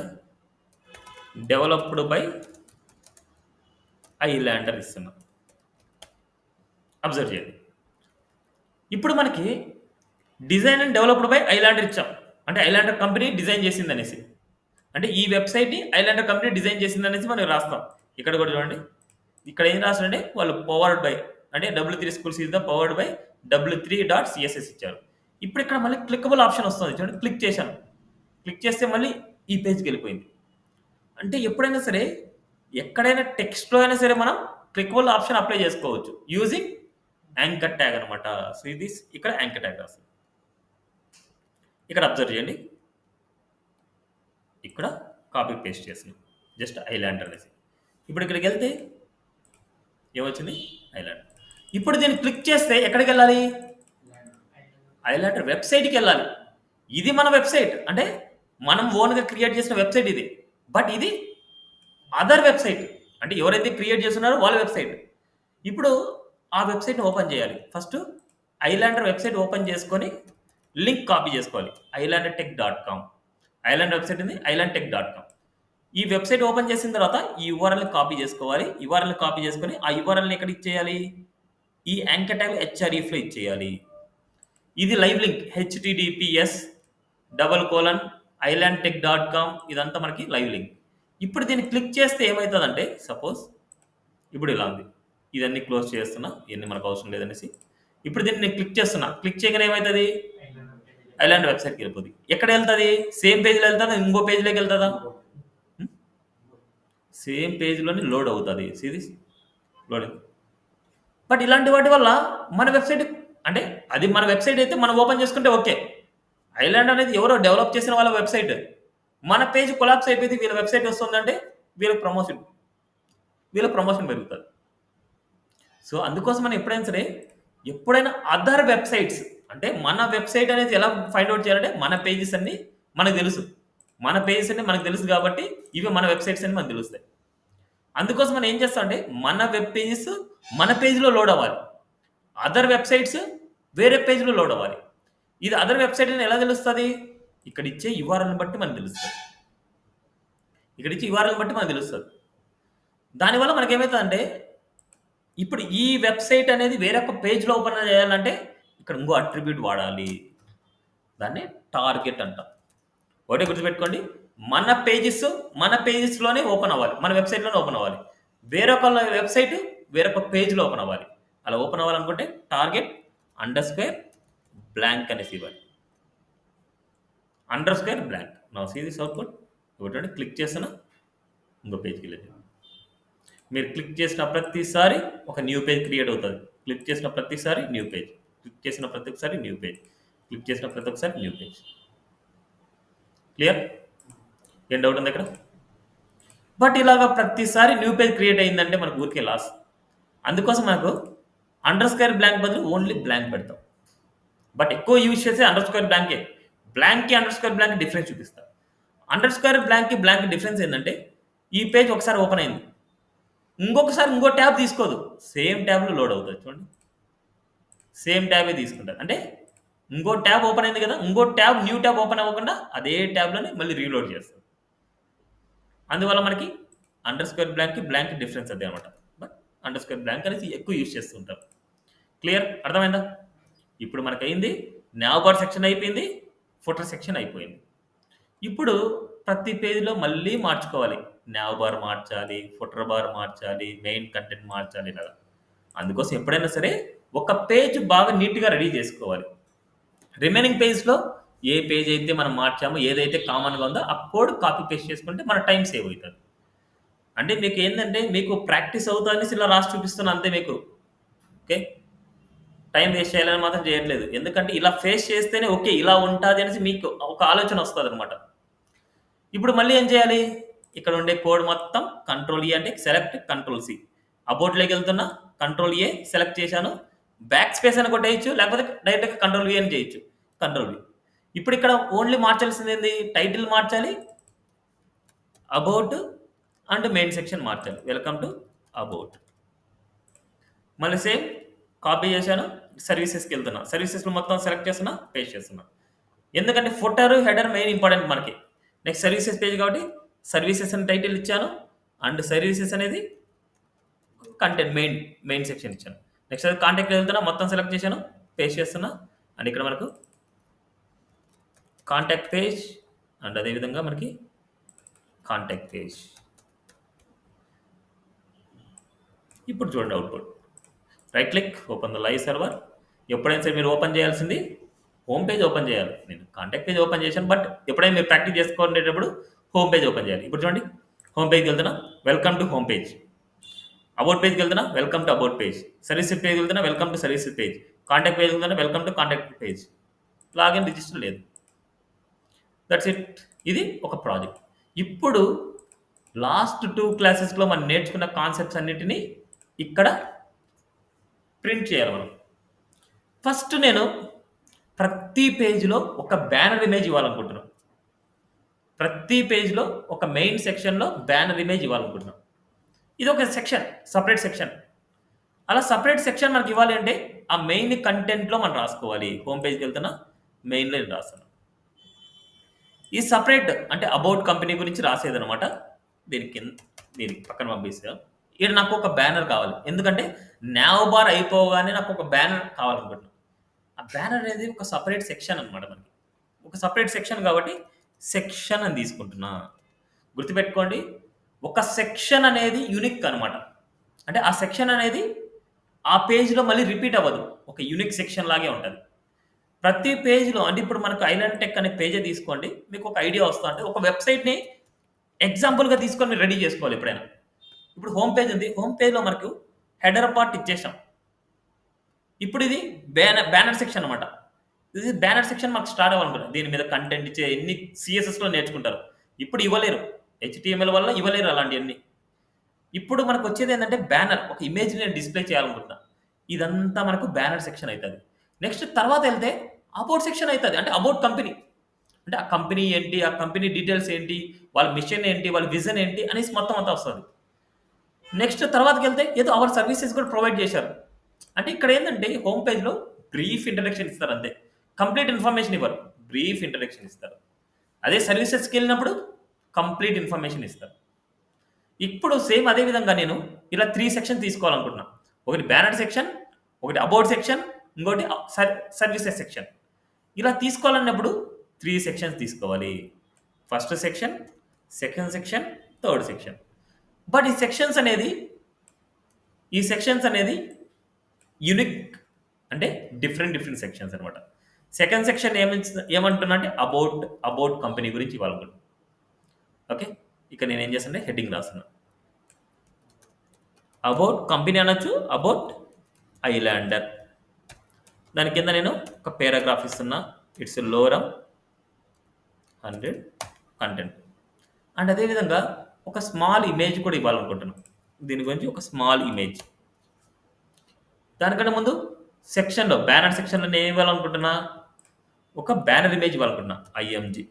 developed by Islander ఇస్తున్నాం. అబ్జర్వ్ చేయండి, ఇప్పుడు మనకి design and developed by Islander ఇచ్చాం, అంటే ఐలాండర్ కంపెనీ డిజైన్ చేసింది అనేసి. అంటే ఈ వెబ్సైట్ని ఐలాండర్ కంపెనీ డిజైన్ చేసింది అనేసి మనం రాస్తాం. ఇక్కడ కూడా చూడండి, ఇక్కడ ఏం రాస్తారంటే వాళ్ళు పవర్డ్ బై, అంటే W3 schools is the powered by W3.CSS ఇచ్చారు. ఇప్పుడు ఇక్కడ మళ్ళీ క్లికబుల్ ఆప్షన్ వస్తుంది చూడండి, క్లిక్ చేశాను. క్లిక్ చేస్తే మళ్ళీ ఈ పేజ్కి వెళ్ళిపోయింది. అంటే ఎప్పుడైనా సరే ఎక్కడైనా టెక్స్ట్‌లో అయినా సరే మనం క్లికబుల్ ఆప్షన్ అప్లై చేసుకోవచ్చు. యూజింగ్ యాంకర్ ట్యాగ్ అనమాట. సో, ఇది ఇక్కడ యాంకర్ ట్యాగ్ రాస్తుంది. ఇక్కడ అబ్జర్వ్ చేయండి. ఇక్కడ కాపీ పేస్ట్ చేస్తున్నాం. జస్ట్ ఐలాండ్ అనేసి. ఇప్పుడు ఇక్కడికెళ్తే ఏమొచ్చింది? ఐలాండ్. ఇప్పుడు దీన్ని క్లిక్ చేస్తే ఎక్కడికెళ్ళాలి? ఐలాండ్ వెబ్‌సైట్‌కెళ్ళాలి. ఇది మన వెబ్‌సైట్. అంటే మనం ఓన్‌గా క్రియేట్ చేసిన వెబ్‌సైట్ ఇది. బట్ ఇది అదర్ వెబ్‌సైట్. అంటే ఎవరైతే క్రియేట్ చేస్తున్నారో వాళ్ళ వెబ్‌సైట్. ఇప్పుడు ఆ వెబ్‌సైట్‌ని ఓపెన్ చేయాలి. ఫస్ట్ ఐలాండర్ వెబ్‌సైట్ ఓపెన్ చేసుకొని లింక్ కాపీ చేసుకోవాలి. islandtech.com. ఐలాండ్ వెబ్‌సైట్ ఉంది islandtech.com. ఈ వెబ్‌సైట్ ఓపెన్ చేసిన తర్వాత ఈ యూఆర్ఎల్‌ని కాపీ చేసుకోవాలి. యూఆర్ఎల్‌ని కాపీ చేసుకొని ఆ యూఆర్ఎల్‌ని ఎక్కడ ఇచ్చేయాలి? ఈ యాంకర్ ట్యాగ్ hrefలో ఇచ్చేయాలి. ఇది లైవ్ లింక్ https://islandtech.com ఇదంతా మనకి లైవ్ లింక్. ఇప్పుడు దీన్ని క్లిక్ చేస్తే ఏమవుతుందంటే సపోజ్ ఇప్పుడు ఇలా ఉంది. ఇదన్నీ క్లోజ్ చేస్తున్నా. ఇవన్నీ మనకు అవసరం లేదనేసి. ఇప్పుడు దీన్ని నేను క్లిక్ చేస్తున్నా. క్లిక్ చేయగానే ఏమవుతుంది? ఐలాండ్ వెబ్‌సైట్‌కి వెళ్ళిపోద్ది. ఎక్కడ వెళ్తుంది? సేమ్ పేజ్‌లో వెళ్తుందా? ఇంకో పేజ్‌లోకి వెళ్తుందా? సేమ్ పేజ్‌లోనే లోడ్ అవుతుంది. See this loading. బట్ ఇలాంటి వాటి వల్ల మన వెబ్‌సైట్ అంటే అది మన వెబ్‌సైట్ అయితే మనం ఓపెన్ చేసుకుంటే ఓకే. ఐలాండ్ అనేది ఎవరో డెవలప్ చేసిన వాళ్ళ వెబ్‌సైట్. మన పేజ్ కొలాప్స్ అయిపోయింది. వీళ్ళ వెబ్‌సైట్ వస్తుందంటే వీళ్ళకి ప్రమోషన్ పెరుగుతుంది. సో, అందుకోసం మనం ఎప్పుడైనా అదర్ వెబ్‌సైట్స్ అంటే మన వెబ్‌సైట్ అనేది ఎలా ఫైండ్ ఔట్ చేయాలంటే మన పేజెస్ అన్నీ మనకు తెలుసు. మన పేజెస్ అన్నీ మనకు తెలుసు కాబట్టి ఇవి మన వెబ్‌సైట్స్ అని మనకు తెలుస్తాయి. అందుకోసం మనం ఏం చేస్తామంటే మన వెబ్ పేజెస్ మన పేజ్‌లో లోడ్ అవ్వాలి. అదర్ వెబ్‌సైట్స్ వేరే పేజ్‌లో లోడ్ అవ్వాలి. ఇది అదర్ వెబ్‌సైట్ అని ఎలా తెలుస్తది? ఇక్కడ ఇచ్చే యూఆర్ఎల్‌ని బట్టి మనకు తెలుస్తది. ఇక్కడ ఇచ్చే యూఆర్ఎల్‌ని బట్టి మనకు తెలుస్తది. దానివల్ల మనకేమైతదంటే ఇప్పుడు ఈ వెబ్‌సైట్ అనేది వేరొక పేజ్‌లో ఓపెన్ చేయాలంటే ఇక్కడ ఇంకో అట్రిబ్యూట్ వాడాలి. దాన్ని టార్గెట్ అంటాం. ఒకటే గుర్తుపెట్టుకోండి. మన పేజెస్‌లోనే ఓపెన్ అవ్వాలి. మన వెబ్‌సైట్‌లోనే ఓపెన్ అవ్వాలి. వేరొకళ్ళ వెబ్‌సైట్ వేరొక పేజ్‌లో ఓపెన్ అవ్వాలి. అలా ఓపెన్ అవ్వాలనుకుంటే టార్గెట్ _బ్లాంక్ అనేసి ఇవ్వాలి. _Blank. Now see this output. ఒకటి క్లిక్ చేస్తున్నా ఇంకో పేజ్‌కి వెళ్ళింది. మీరు క్లిక్ చేసిన ప్రతిసారి ఒక న్యూ పేజ్ క్రియేట్ అవుతుంది. క్లిక్ చేసిన ప్రతిసారి న్యూ పేజ్. క్లిక్ చేసిన ప్రతి ఒక్కసారి న్యూ పేజ్. క్లిక్ చేసిన ప్రతి ఒక్కసారి న్యూ పేజ్. క్లియర్? ఏం డౌట్ ఉంది ఇక్కడ? బట్ ఇలాగ ప్రతిసారి న్యూ పేజ్ క్రియేట్ అయిందంటే మనకు ఊరికే లాస్. అందుకోసం మనకు _బ్లాంక్ బదులు ఓన్లీ బ్లాంక్ పెడతాం. బట్ ఎక్కువ యూజ్ చేసే బ్లాంకే. బ్లాంక్‌కి బ్లాంక్ డిఫరెన్స్ చూపిస్తా. బ్లాంక్ డిఫరెన్స్ ఏంటంటే ఈ పేజ్ ఒకసారి ఓపెన్ అయింది. ఇంకొకసారి ఇంకో ట్యాబ్ తీసుకోదు. సేమ్ ట్యాబ్‌లో లోడ్ అవుతుంది చూడండి. సేమ్ ట్యాబే తీసుకుంటది. అంటే ఇంకో ట్యాబ్ ఓపెన్ అయింది కదా! ఇంకో ట్యాబ్ న్యూ ట్యాబ్ ఓపెన్ అవ్వకుండా అదే ట్యాబ్‌లోనే మళ్ళీ రీలోడ్ చేస్తది. అందువల్ల మనకి బ్లాంక్‌కి బ్లాంక్ డిఫరెన్స్ అదే అనమాట. బట్ బ్లాంక్ అనేది ఎక్కువ యూజ్ చేస్తూ ఉంటారు. క్లియర్? అర్థమైందా? ఇప్పుడు మనకయింది నావ్ బార్ సెక్షన్ అయిపోయింది. ఫుటర్ సెక్షన్ అయిపోయింది. ఇప్పుడు ప్రతి పేజ్‌లో మళ్ళీ మార్చుకోవాలి. నావ్ బార్ మార్చాలి, ఫుటర్ బార్ మార్చాలి, మెయిన్ కంటెంట్ మార్చాలి ఇలాగా. అందుకోసం ఎప్పుడైనా సరే ఒక పేజ్ బాగా నీట్‌గా రెడీ చేసుకోవాలి. రిమైనింగ్ పేజ్‌లో ఏ పేజ్ అయితే మనం మార్చామో, ఏదైతే కామన్‌గా ఉందో ఆ కోడ్ కాపీ పేస్ట్ చేసుకుంటే మన టైం సేవ్ అవుతది. అంటే మీకు ప్రాక్టీస్ అవుతదనేసి ఇలా రాసి చూపిస్తున్నా అంతే మీకు. ఓకే. టైం వేస్ట్ చేయాలని మాత్రం చేయట్లేదు. ఎందుకంటే ఇలా ఫేస్ చేస్తేనే ఓకే. ఇలా ఉంటాది అనేసి మీకు ఒక ఆలోచన వస్తదనమాట. ఇప్పుడు మళ్ళీ ఏం చేయాలి? ఇక్కడ ఉండే కోడ్ మొత్తం కంట్రోల్-E అంటే సెలెక్ట్, కంట్రోల్-C. అబౌట్‌లోకి వెళ్తున్నా కంట్రోల్-A సెలెక్ట్ చేశాను. బ్యాక్ స్పేస్ అని కొట్టేయొచ్చు. లేకపోతే డైరెక్ట్‌గా కంట్రోల్-V అని చేయొచ్చు. కంట్రోల్-V. ఇప్పుడు ఇక్కడ ఓన్లీ మార్చాల్సిందేంది? టైటిల్ మార్చాలి. అబౌట్ అండ్ మెయిన్ సెక్షన్ మార్చాలి. Welcome to about. మళ్ళీ సేమ్ కాపీ చేశాను. సర్వీసెస్‌కి వెళ్తున్నా. సర్వీసెస్‌లో మొత్తం సెలెక్ట్ చేస్తున్నా, పేస్ట్ చేస్తున్నా. ఎందుకంటే ఫుటర్, హెడర్ మెయిన్ ఇంపార్టెంట్ మనకి. నెక్స్ట్ సర్వీసెస్ పేజ్ కాబట్టి సర్వీసెస్ అని టైటిల్ ఇచ్చాను. అండ్ సర్వీసెస్ అనేది కంటెంట్ మెయిన్ సెక్షన్ ఇచ్చాను. నెక్స్ట్ అది కాంటాక్ట్‌లో వెళ్తున్నా, మొత్తం సెలెక్ట్ చేశాను, పేస్ట్ చేస్తున్నా. అండ్ ఇక్కడ మనకు కాంటాక్ట్ పేజ్ అండ్ అదేవిధంగా మనకి కాంటాక్ట్ పేజ్. ఇప్పుడు చూడండి output. Right click, open the live server. ఎప్పుడైనా సరే మీరు ఓపెన్ చేయాల్సింది హోమ్ పేజ్ ఓపెన్ చేయాలి. నేను కాంటాక్ట్ పేజ్ ఓపెన్ చేశాను. బట్ ఎప్పుడైనా మీరు ప్రాక్టీస్ చేసుకునేటప్పుడు హోమ్ పేజ్ ఓపెన్ చేయాలి. ఇప్పుడు చూడండి హోమ్ పేజ్కి వెళ్తున్నా, welcome to home page. About పేజ్కి వెళ్తున్నా, welcome to about page. Service page వెళ్తున్నా, welcome to service page. Contact page వెళ్తున్నా, welcome to contact page. Login register లేదు. That's it. ఇది ఒక ప్రాజెక్ట్. ఇప్పుడు లాస్ట్ 2 క్లాసెస్లో మనం నేర్చుకున్న కాన్సెప్ట్స్ అన్నిటినీ ఇక్కడ ప్రింట్ చేయాలి మనం. ఫస్ట్ నేను ప్రతి పేజ్లో ఒక బ్యానర్ ఇమేజ్ ఇవ్వాలనుకుంటున్నాను. ప్రతి పేజ్లో ఒక మెయిన్ సెక్షన్లో బ్యానర్ ఇమేజ్ ఇవ్వాలనుకుంటున్నాం. ఇది ఒక సెక్షన్, సపరేట్ సెక్షన్. అలా సపరేట్ సెక్షన్ మనకి ఇవ్వాలి అంటే ఆ మెయిన్ కంటెంట్లో మనం రాసుకోవాలి. హోమ్ పేజ్కి వెళ్తున్నా, మెయిన్లో నేను రాస్తాను. ఈ సపరేట్ అంటే అబౌట్ కంపెనీ గురించి రాసేదనమాట. దీనికి పక్కన పంపిస్తాను. ఇక్కడ నాకు ఒక బ్యానర్ కావాలి. ఎందుకంటే నావ్ బార్ అయిపోగానే నాకు ఒక బ్యానర్ కావాలనుకుంటున్నాను. ఆ బ్యానర్ అనేది ఒక సపరేట్ సెక్షన్ అనమాట మనకి. ఒక సపరేట్ సెక్షన్ కాబట్టి సెక్షన్ అని తీసుకుంటున్నా. గుర్తుపెట్టుకోండి, ఒక సెక్షన్ అనేది యూనిక్ అనమాట. అంటే ఆ సెక్షన్ అనేది ఆ పేజ్లో మళ్ళీ రిపీట్ అవ్వదు. ఒక యూనిక్ సెక్షన్ లాగే ఉంటుంది. ప్రతి పేజ్లో అంటే ఇప్పుడు మనకు ఐలాండ్ టెక్ అనే పేజే తీసుకోండి, మీకు ఒక ఐడియా వస్తూ అంటే ఒక వెబ్సైట్ని ఎగ్జాంపుల్గా తీసుకొని మీరు రెడీ చేసుకోవాలి ఎప్పుడైనా. ఇప్పుడు హోమ్ పేజ్ ఉంది. హోమ్ పేజ్లో మనకు హెడర్ పార్ట్ ఇచ్చేసాం. ఇప్పుడు ఇది బ్యానర్ సెక్షన్ అనమాట. ఇది బ్యానర్ సెక్షన్ మాకు స్టార్ట్ అవ్వాలనుకుంటారు. దీని మీద కంటెంట్ ఇచ్చే ఎన్ని సిఎస్ఎస్లో నేర్చుకుంటారు. ఇప్పుడు ఇవ్వలేరు, హెచ్టిఎంఎల్ వల్ల ఇవ్వలేరు అలాంటివన్నీ. ఇప్పుడు మనకు వచ్చేది ఏంటంటే బ్యానర్, ఒక ఇమేజ్ నేను డిస్ప్లే చేయాలనుకుంటున్నా. ఇదంతా మనకు బ్యానర్ సెక్షన్ అవుతుంది. నెక్స్ట్ తర్వాత వెళ్తే అబౌట్ సెక్షన్ అవుతుంది. అంటే అబౌట్ కంపెనీ, అంటే ఆ కంపెనీ ఏంటి, ఆ కంపెనీ డీటెయిల్స్ ఏంటి, వాళ్ళ మిషన్ ఏంటి, వాళ్ళ విజన్ ఏంటి అనేసి మొత్తం అంతా వస్తుంది. నెక్స్ట్ తర్వాతకి వెళ్తే ఏదో అవర్ సర్వీసెస్ కూడా ప్రొవైడ్ చేశారు. అంటే ఇక్కడ ఏంటంటే హోమ్ పేజ్లో బ్రీఫ్ ఇంట్రడక్షన్ ఇస్తారు అంతే. కంప్లీట్ ఇన్ఫర్మేషన్ ఇవ్వరు, బ్రీఫ్ ఇంట్రడక్షన్ ఇస్తారు. అదే సర్వీసెస్కి వెళ్ళినప్పుడు కంప్లీట్ ఇన్ఫర్మేషన్ ఇస్తారు. ఇప్పుడు సేమ్ అదే విధంగా నేను ఇలా 3 సెక్షన్ తీసుకోవాలనుకుంటున్నా. ఒకటి బ్యానర్ సెక్షన్, ఒకటి అబౌట్ సెక్షన్, ఇంకోటి సర్వీసెస్ సెక్షన్. ఇలా తీసుకోవాలన్నప్పుడు 3 సెక్షన్స్ తీసుకోవాలి. First section, second section, third section. But ఈ సెక్షన్స్ అనేది యూనిక్, అంటే డిఫరెంట్ సెక్షన్స్ అనమాట. సెకండ్ సెక్షన్ ఏమంటున్నా అంటే అబౌట్ కంపెనీ గురించి ఇవ్వాలనుకుంటున్నాను. ఓకే, ఇక నేను ఏం చేస్తానంటే హెడ్డింగ్ రాస్తున్నా. అబౌట్ కంపెనీ అనొచ్చు, అబౌట్ ఐలాండర్. దాని కింద నేను ఒక పేరాగ్రాఫ్ ఇస్తున్నా. It's లోరం 100 content. అండ్ అదేవిధంగా ఒక స్మాల్ ఇమేజ్ కూడా ఇవ్వాలనుకుంటున్నాను. దీని గురించి ఒక స్మాల్ ఇమేజ్. దానికంటే ముందు సెక్షన్లో, బ్యానర్ సెక్షన్లో నేను ఏం ఇవ్వాలనుకుంటున్నా, ఒక బ్యానర్ ఇమేజ్ ఇవ్వాలనుకుంటున్నా. ఐఎంజి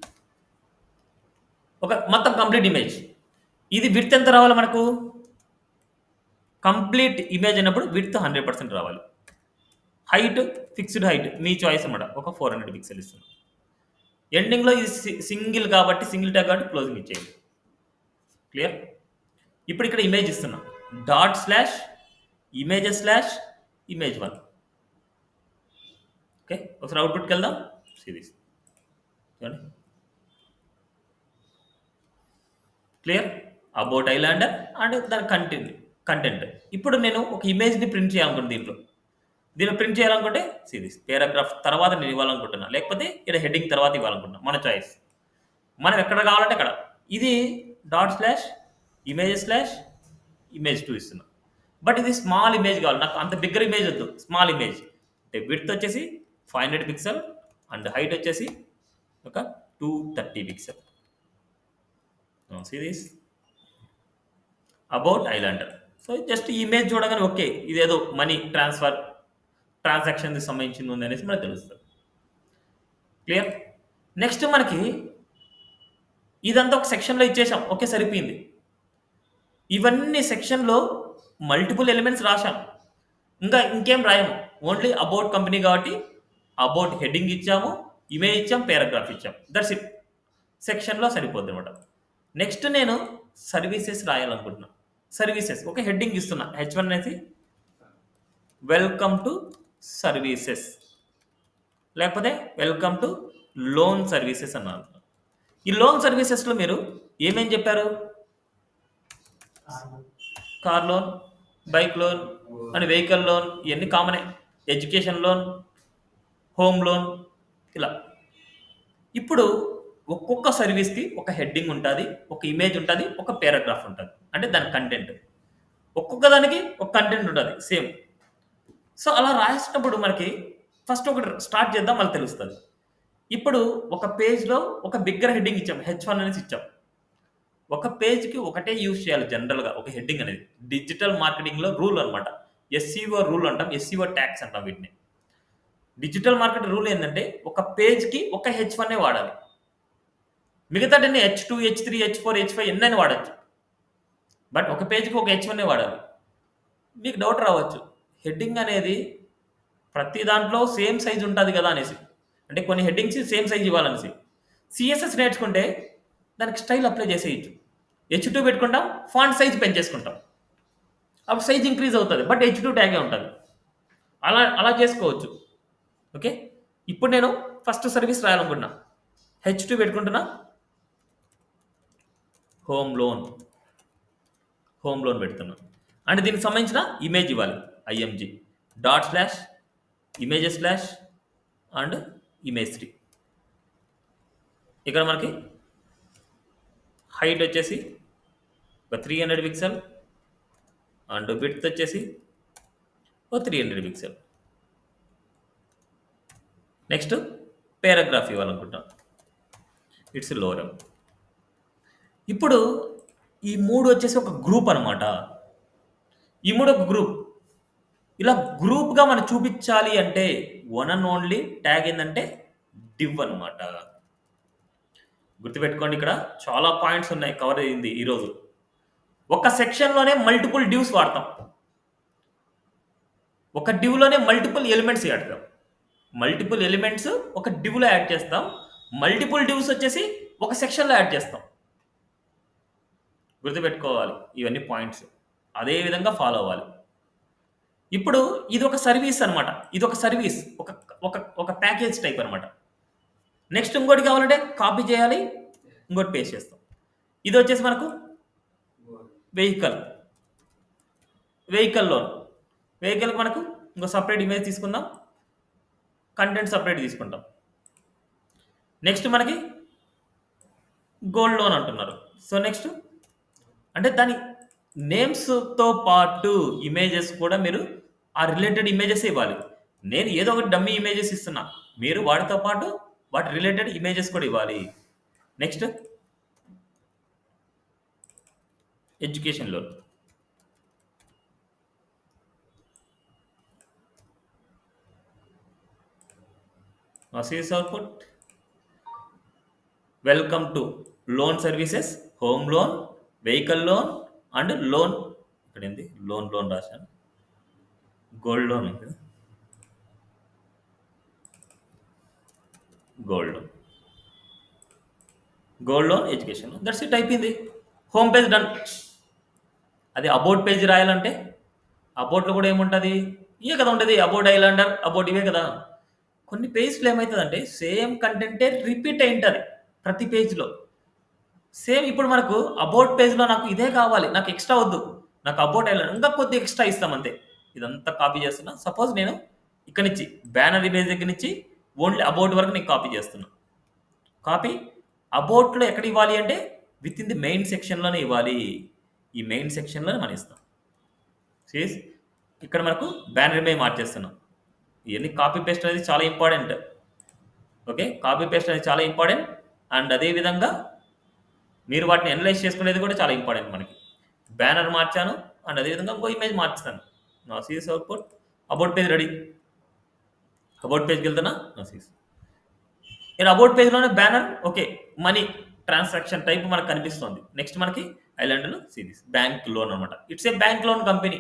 ఒక మొత్తం కంప్లీట్ ఇమేజ్. ఇది విడ్త్ ఎంత రావాలి మనకు? కంప్లీట్ ఇమేజ్ అయినప్పుడు విడ్త్ 100% రావాలి. హైట్, ఫిక్స్డ్ హైట్ మీ చాయిస్ అన్నమాట. ఒక 400 పిక్సెల్ ఇస్తున్నాం. ఎండింగ్లో ఇది సింగిల్ కాబట్టి, సింగిల్ ట్యాగ్ కాబట్టి క్లోజింగ్ ఇచ్చేయండి. క్లియర్? ఇప్పుడు ఇక్కడ ఇమేజ్ ఇస్తున్నాం. /images/image1. ఓకే, ఒకసారి అవుట్పుట్కి వెళ్దాం. సిరీస్ చూడండి. క్లియర్? అబౌట్ ఐలాండర్ అండ్ దాని కంటెంట్. ఇప్పుడు నేను ఒక ఇమేజ్ని ప్రింట్ చేయాలనుకుంటున్నాను. దీన్ని ప్రింట్ చేయాలనుకుంటే సిరీస్ పేరాగ్రాఫ్ తర్వాత నేను ఇవ్వాలనుకుంటున్నా, లేకపోతే ఇక్కడ హెడ్డింగ్ తర్వాత ఇవ్వాలనుకుంటున్నా. మన చాయిస్, మనం ఎక్కడ కావాలంటే అక్కడ. ఇది /images/image2 ఇస్తున్నా. బట్ ఇది స్మాల్ ఇమేజ్ కావాలి నాకు, అంత బిగ్గర్ ఇమేజ్ వద్దు, స్మాల్ ఇమేజ్. అంటే విడ్త్ వచ్చేసి 500 పిక్సెల్ అండ్ హైట్ వచ్చేసి ఒక 230 pixel. Series about Islander. So just image చూడగానే ఓకే, ఇదేదో మనీ ట్రాన్సాక్షన్కి సంబంధించింది ఉంది అనేసి మనకు తెలుస్తుంది. క్లియర్? నెక్స్ట్ మనకి ఇదంతా ఒక సెక్షన్లో ఇచ్చేసాం. ఓకే, సరిపోయింది. ఇవన్నీ సెక్షన్లో మల్టిపుల్ ఎలిమెంట్స్ రాశాం. ఇంకేం రాయము. ఓన్లీ అబౌట్ కంపెనీ కాబట్టి అబౌట్ హెడ్డింగ్ ఇచ్చాము, ఇమేజ్ ఇచ్చాం, పేరాగ్రాఫ్ ఇచ్చాం. That's it. సెక్షన్లో సరిపోద్ది అనమాట. నెక్స్ట్ నేను సర్వీసెస్ రాయాలనుకుంటున్నాను. సర్వీసెస్ ఒక హెడ్డింగ్ ఇస్తున్నా. H1 అనేసి వెల్కమ్ టు సర్వీసెస్, లేకపోతే వెల్కమ్ టు లోన్ సర్వీసెస్ అన్నారు. ఈ లోన్ సర్వీసెస్లో మీరు ఏమేం చెప్పారు? Car loan, bike loan and vehicle loan, ఇవన్నీ కామనే. ఎడ్యుకేషన్ లోన్, హోమ్ లోన్, ఇలా. ఇప్పుడు ఒక్కొక్క సర్వీస్కి ఒక హెడ్డింగ్ ఉంటుంది, ఒక ఇమేజ్ ఉంటుంది, ఒక పారాగ్రాఫ్ ఉంటుంది, అంటే దాని కంటెంట్. ఒక్కొక్క దానికి ఒక కంటెంట్ ఉంటుంది సేమ్. సో అలా రాసేటప్పుడు మనకి ఫస్ట్ ఒకటి స్టార్ట్ చేద్దాం, మళ్ళీ తెలుస్తుంది. ఇప్పుడు ఒక పేజ్లో ఒక బిగ్గర్ హెడ్డింగ్ ఇచ్చాం, H1 అనేసి ఇచ్చాం. ఒక పేజ్కి ఒకటే యూజ్ చేయాలి జనరల్గా ఒక హెడ్డింగ్ అనేది. డిజిటల్ మార్కెటింగ్లో రూల్ అనమాట. ఎస్సీఓ రూల్ అంటాం, ఎస్సీఓ ట్యాక్స్ అంటాం వీటిని. డిజిటల్ మార్కెట్ రూల్ ఏంటంటే ఒక పేజ్కి ఒక H1 వాడాలి, మిగతా H2 H3 H4 H5 ఎన్నైనా వాడచ్చు, బట్ ఒక పేజ్కి ఒక H1 వాడాలి. మీకు డౌట్ రావచ్చు, హెడ్డింగ్ అనేది ప్రతి దాంట్లో సేమ్ సైజ్ ఉంటుంది కదా అనేసి, అంటే కొన్ని హెడ్డింగ్స్ సేమ్ సైజ్ ఇవ్వాలనేసి. సిఎస్ఎస్ నేర్చుకుంటే దానికి స్టైల్ అప్లై చేసేయచ్చు. H2 పెట్టుకుంటాం, ఫాంట్ సైజ్ పెంచేసుకుంటాం, అప్పుడు సైజ్ ఇంక్రీజ్ అవుతుంది, బట్ H2 ట్యాగే ఉంటుంది. అలా అలా చేసుకోవచ్చు. ఓకే, ఇప్పుడు నేను ఫస్ట్ సర్వీస్ రాయాలనుకుంటున్నా, H2 పెట్టుకుంటున్నా, హోమ్ లోన్ పెడుతున్నా. అంటే దీనికి సంబంధించిన ఇమేజ్ ఇవ్వాలి, IMG dot slash images slash and image three. ఇక్కడ మనకి హైట్ వచ్చేసి ఒక 300 పిక్సెల్ అండ్ విడ్త్ వచ్చేసి ఒక 300 పిక్సెల్. నెక్స్ట్ పారాగ్రాఫ్ ఇవ్వాలనుకుంటాం, ఇట్స్ లోరం. ఇప్పుడు ఈ మూడు వచ్చేసి ఒక గ్రూప్ అనమాట. ఈ మూడు ఒక గ్రూప్. ఇలా గ్రూప్గా మనం చూపించాలి అంటే వన్ అండ్ ఓన్లీ ట్యాగ్ ఏంటంటే డివ్ అనమాట. గుర్తుపెట్టుకోండి, ఇక్కడ చాలా పాయింట్స్ ఉన్నాయి కవర్ అయింది ఈరోజు. ఒక సెక్షన్లోనే మల్టిపుల్ డివ్స్ వాడతాం, ఒక డివ్లోనే మల్టిపుల్ ఎలిమెంట్స్ వాడతాం. మల్టిపుల్ ఎలిమెంట్స్ ఒక డివ్లో యాడ్ చేస్తాం, మల్టిపుల్ డివ్స్ వచ్చేసి ఒక సెక్షన్లో యాడ్ చేస్తాం. గుర్తుపెట్టుకోవాలి ఇవన్నీ పాయింట్స్, అదే విధంగా ఫాలో అవ్వాలి. ఇప్పుడు ఇది ఒక సర్వీస్ అనమాట, ఇది ఒక సర్వీస్, ఒక ఒక ఒక ప్యాకేజ్ టైప్ అనమాట. నెక్స్ట్ ఇంకోటి కావాలంటే కాపీ చేయాలి, ఇంకోటి పేస్ట్ చేస్తాం. ఇది వచ్చేసి మనకు వెహికల్ లోన్. వెహికల్కి మనకు ఇంకో సపరేట్ ఇమేజ్ తీసుకుందాం, కంటెంట్ సపరేట్ తీసుకుంటాం. నెక్స్ట్ మనకి గోల్డ్ లోన్ అంటున్నారు. సో నెక్స్ట్ అంటే దాని నేమ్స్తో పాటు ఇమేజెస్ కూడా మీరు ఆ రిలేటెడ్ ఇమేజెస్ ఇవ్వాలి. నేను ఏదో ఒకటి డమ్మీ ఇమేజెస్ ఇస్తున్నా, మీరు వాటితో పాటు వాటి రిలేటెడ్ ఇమేజెస్ కూడా ఇవ్వాలి. Next education loan. Sees output, welcome to loan services, home loan, vehicle loan and loan. ఇక్కడ ఏంది లోన్ రాశాను, గోల్డ్ లోన్. ఇక్కడ gold loan education, that's it, అయిపోయింది. Home page done. అది అబౌట్ పేజ్ రాయాలంటే అబౌట్లో కూడా ఏముంటుంది, ఇవే కదా ఉంటుంది, అబౌట్ ఐలాండర్, అబౌట్ ఇవే కదా. కొన్ని పేజ్లో ఏమవుతుందంటే సేమ్ కంటెంటే రిపీట్ అయి ఉంటుంది ప్రతి పేజ్లో సేమ్. ఇప్పుడు మనకు అబౌట్ పేజ్లో నాకు ఇదే కావాలి, నాకు ఎక్స్ట్రా వద్దు, నాకు అబౌట్ ఐలాండర్ ఇంకా కొద్ది ఎక్స్ట్రా ఇస్తాం అంతే. ఇదంతా కాపీ చేస్తున్నా. సపోజ్ నేను ఇక్కడ నుంచి బ్యానర్ ఇమేజ్ దగ్గర నుంచి ఓన్లీ అబౌట్ వరకు నేను కాపీ చేస్తున్నా. కాపీ అబౌట్లో ఎక్కడ ఇవ్వాలి అంటే విత్ ఇన్ ది మెయిన్ సెక్షన్లోనే ఇవ్వాలి. ఈ మెయిన్ సెక్షన్లోనే మనం ఇస్తాం. సీస్ ఇక్కడ మనకు బ్యానర్ ఇమేజ్ మార్చేస్తున్నాం. ఇవన్నీ కాపీ పేస్ట్ అనేది చాలా ఇంపార్టెంట్. ఓకే, కాపీ పేస్ట్ అనేది చాలా ఇంపార్టెంట్. అండ్ అదేవిధంగా మీరు వాటిని అనలైజ్ చేసుకునేది కూడా చాలా ఇంపార్టెంట్. మనకి బ్యానర్ మార్చాను అండ్ అదేవిధంగా ఇంకో ఇమేజ్ మార్చుతాను. నా sees output, about page ready. About పేజ్కి వెళ్తున్నా, నా సీస్. నేను అబౌట్ పేజ్లోనే banner, okay, money transaction type మనకు కనిపిస్తుంది. నెక్స్ట్ మనకి ఐలాండ్లో సిరీస్ బ్యాంక్ లోన్ అనమాట. It's a bank loan company,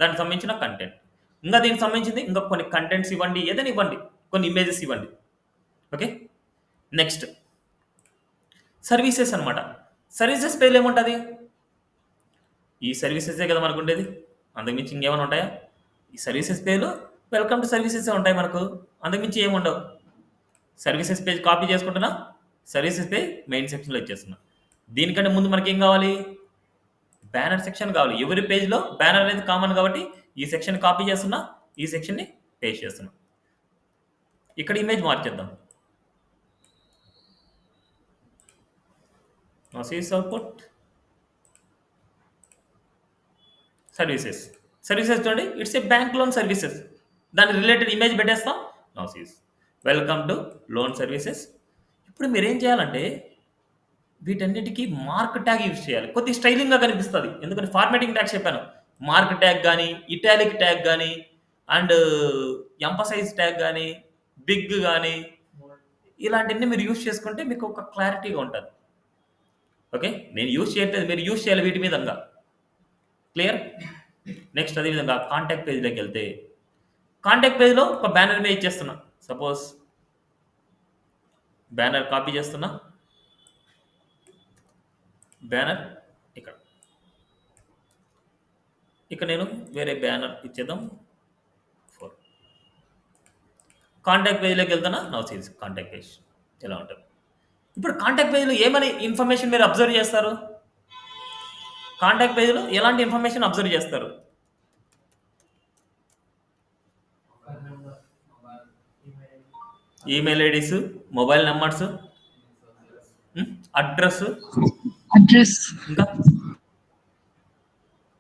దానికి సంబంధించిన కంటెంట్. ఇంకా దీనికి సంబంధించింది ఇంకా కొన్ని కంటెంట్స్ ఇవ్వండి, ఏదైనా ఇవ్వండి, కొన్ని ఇమేజెస్ ఇవ్వండి. ఓకే, నెక్స్ట్ సర్వీసెస్ అనమాట. సర్వీసెస్ పేర్లు ఏముంటుంది, ఈ సర్వీసెసే కదా మనకు ఉండేది, అంతకుమించి ఇంకేమైనా ఉంటాయా? ఈ సర్వీసెస్ పేర్లు వెల్కమ్ టు సర్వీసెస్ ఉంటాయి మనకు, అంతకుమించి ఏముండవు. సర్వీసెస్ పేజ్ కాపీ చేసుకుంటున్నా, సర్వీసెస్ పేజ్ మెయిన్ సెక్షన్లో ఇచ్చేస్తున్నా. దీనికంటే ముందు మనకి ఏం కావాలి, బ్యానర్ సెక్షన్ కావాలి. ఎవరి పేజ్లో బ్యానర్ అనేది కామన్ కాబట్టి ఈ సెక్షన్ కాపీ చేస్తున్నా, ఈ సెక్షన్ని పేస్ట్ చేస్తున్నా. ఇక్కడ ఇమేజ్ మార్చేద్దాం. Now series output services. Services చూడండి it's a bank loan services. దాని రిలేటెడ్ ఇమేజ్ పెట్టేస్తాం. Now sees welcome to loan services. ఇప్పుడు మీరేం చేయాలంటే వీటన్నిటికీ మార్క్ ట్యాగ్ యూజ్ చేయాలి. కొద్దిగా స్టైలింగ్‌గా కనిపిస్తది. ఎందుకంటే ఫార్మాటింగ్ ట్యాగ్స్ చెప్పాను. మార్క్ ట్యాగ్ గాని, ఇటాలిక్ ట్యాగ్ గాని అండ్ ఎంఫసైజ్ ట్యాగ్ గాని, బిగ్ గాని ఇలాంటియన్నీ మీరు యూజ్ చేసుకుంటే మీకు ఒక క్లారిటీగా ఉంటది. ఓకే. నేను యూజ్ చేయట్లేదు. మీరు యూజ్ చేయాలి వీటి మీదంగా. క్లియర్? నెక్స్ట్ అదే విధంగా కాంటాక్ట్ పేజ్‌లోకెళ్తే, కాంటాక్ట్ పేజ్‌లో ఒక బ్యానర్ ఇమేజ్ ఇచ్చేస్తున్నా. సపోజ్ బ్యానర్ కాపీ చేస్తున్నా. బ్యానర్ ఇక్కడ. ఇక్కడ నేను వేరే బ్యానర్ ఇచ్చేద్దాం. 4 కాంటాక్ట్ పేజ్‌లోకి వెళ్తున్నా. నౌ సీస్ కాంటాక్ట్ పేజ్ ఇలా ఉంటది. ఇప్పుడు కాంటాక్ట్ పేజ్‌లో ఏమని ఇన్ఫర్మేషన్ మీరు అబ్జర్వ్ చేస్తారు? కాంటాక్ట్ పేజ్‌లో ఎలాంటి ఇన్ఫర్మేషన్ అబ్జర్వ్ చేస్తారు? Email IDs, mobile numbers, address, address, ఇంకా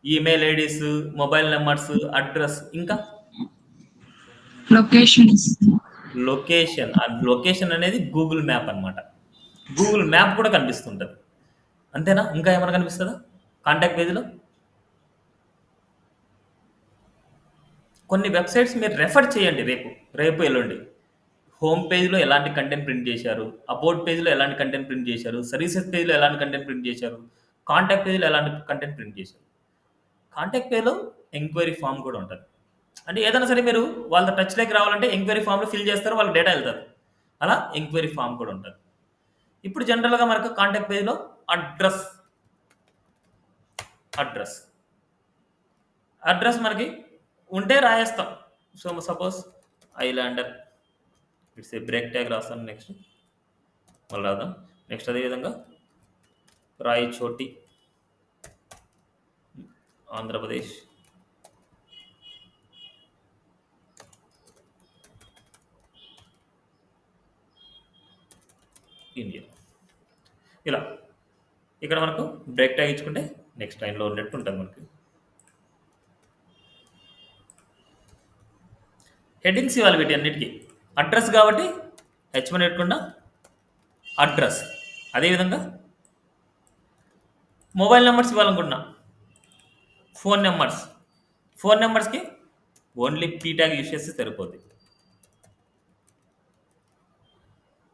email IDs, mobile numbers, address, ఇంకా లొకేషన్స్, లొకేషన్. ఆ లొకేషన్ అనేది గూగుల్ మ్యాప్ అన్నమాట. గూగుల్ మ్యాప్ కూడా కనిపిస్తుంటది. అంతేనా? ఇంకా ఏమైనా కనిపిస్తదా కాంటాక్ట్ పేజ్‌లో? కొన్ని వెబ్‌సైట్స్ మీరు రెఫర్ చేయండి రేపు, ఎల్లుండి. హోమ్ పేజ్‌లో ఎలాంటి కంటెంట్ ప్రింట్ చేశారు, అబౌట్ పేజ్‌లో ఎలాంటి కంటెంట్ ప్రింట్ చేశారు, సర్వీసెస్ పేజ్‌లో ఎలాంటి కంటెంట్ ప్రింట్ చేశారు, కాంటాక్ట్ పేజ్‌లో ఎలాంటి కంటెంట్ ప్రింట్ చేశారు. కాంటాక్ట్ పేజ్‌లో ఎంక్వైరీ ఫార్మ్ కూడా ఉంటది. అంటే ఏదైనా సరే మీరు వాళ్ళ టచ్‌లోకి రావాలంటే ఎంక్వైరీ ఫార్మ్‌లో ఫిల్ చేస్తారు. వాళ్ళకి డేటా ఎళ్తది. అలా ఎంక్వైరీ ఫార్మ్ కూడా ఉంటది. ఇప్పుడు జనరల్‌గా మనకు కాంటాక్ట్ పేజ్‌లో అడ్రస్, అడ్రస్, అడ్రస్ మనకి ఉంటే రాయేస్తాం. So, suppose islander it's a break tag రాస్తాను. నెక్స్ట్ మళ్ళీ రాద్దాం. నెక్స్ట్ అదే విధంగా రాయచోటి, ఆంధ్రప్రదేశ్, ఇండియా. ఇలా ఇక్కడ మనకు బ్రేక్ ట్యాగ్ ఇచ్చుకుంటే నెక్స్ట్ లైన్లో ఉన్నట్టు ఉంటుంది మనకి. హెడ్డింగ్స్ ఇవ్వాలి వీటి అన్నిటికీ. అడ్రస్ కాబట్టి హెచ్‌వన్ పెట్టుకున్నా అడ్రస్. అదేవిధంగా మొబైల్ నెంబర్స్ ఇవ్వాలనుకుంటున్నా. Phone numbers. ఫోన్ నెంబర్స్‌కి ఓన్లీ పీ ట్యాగ్ యూజ్ చేస్తే సరిపోద్ది.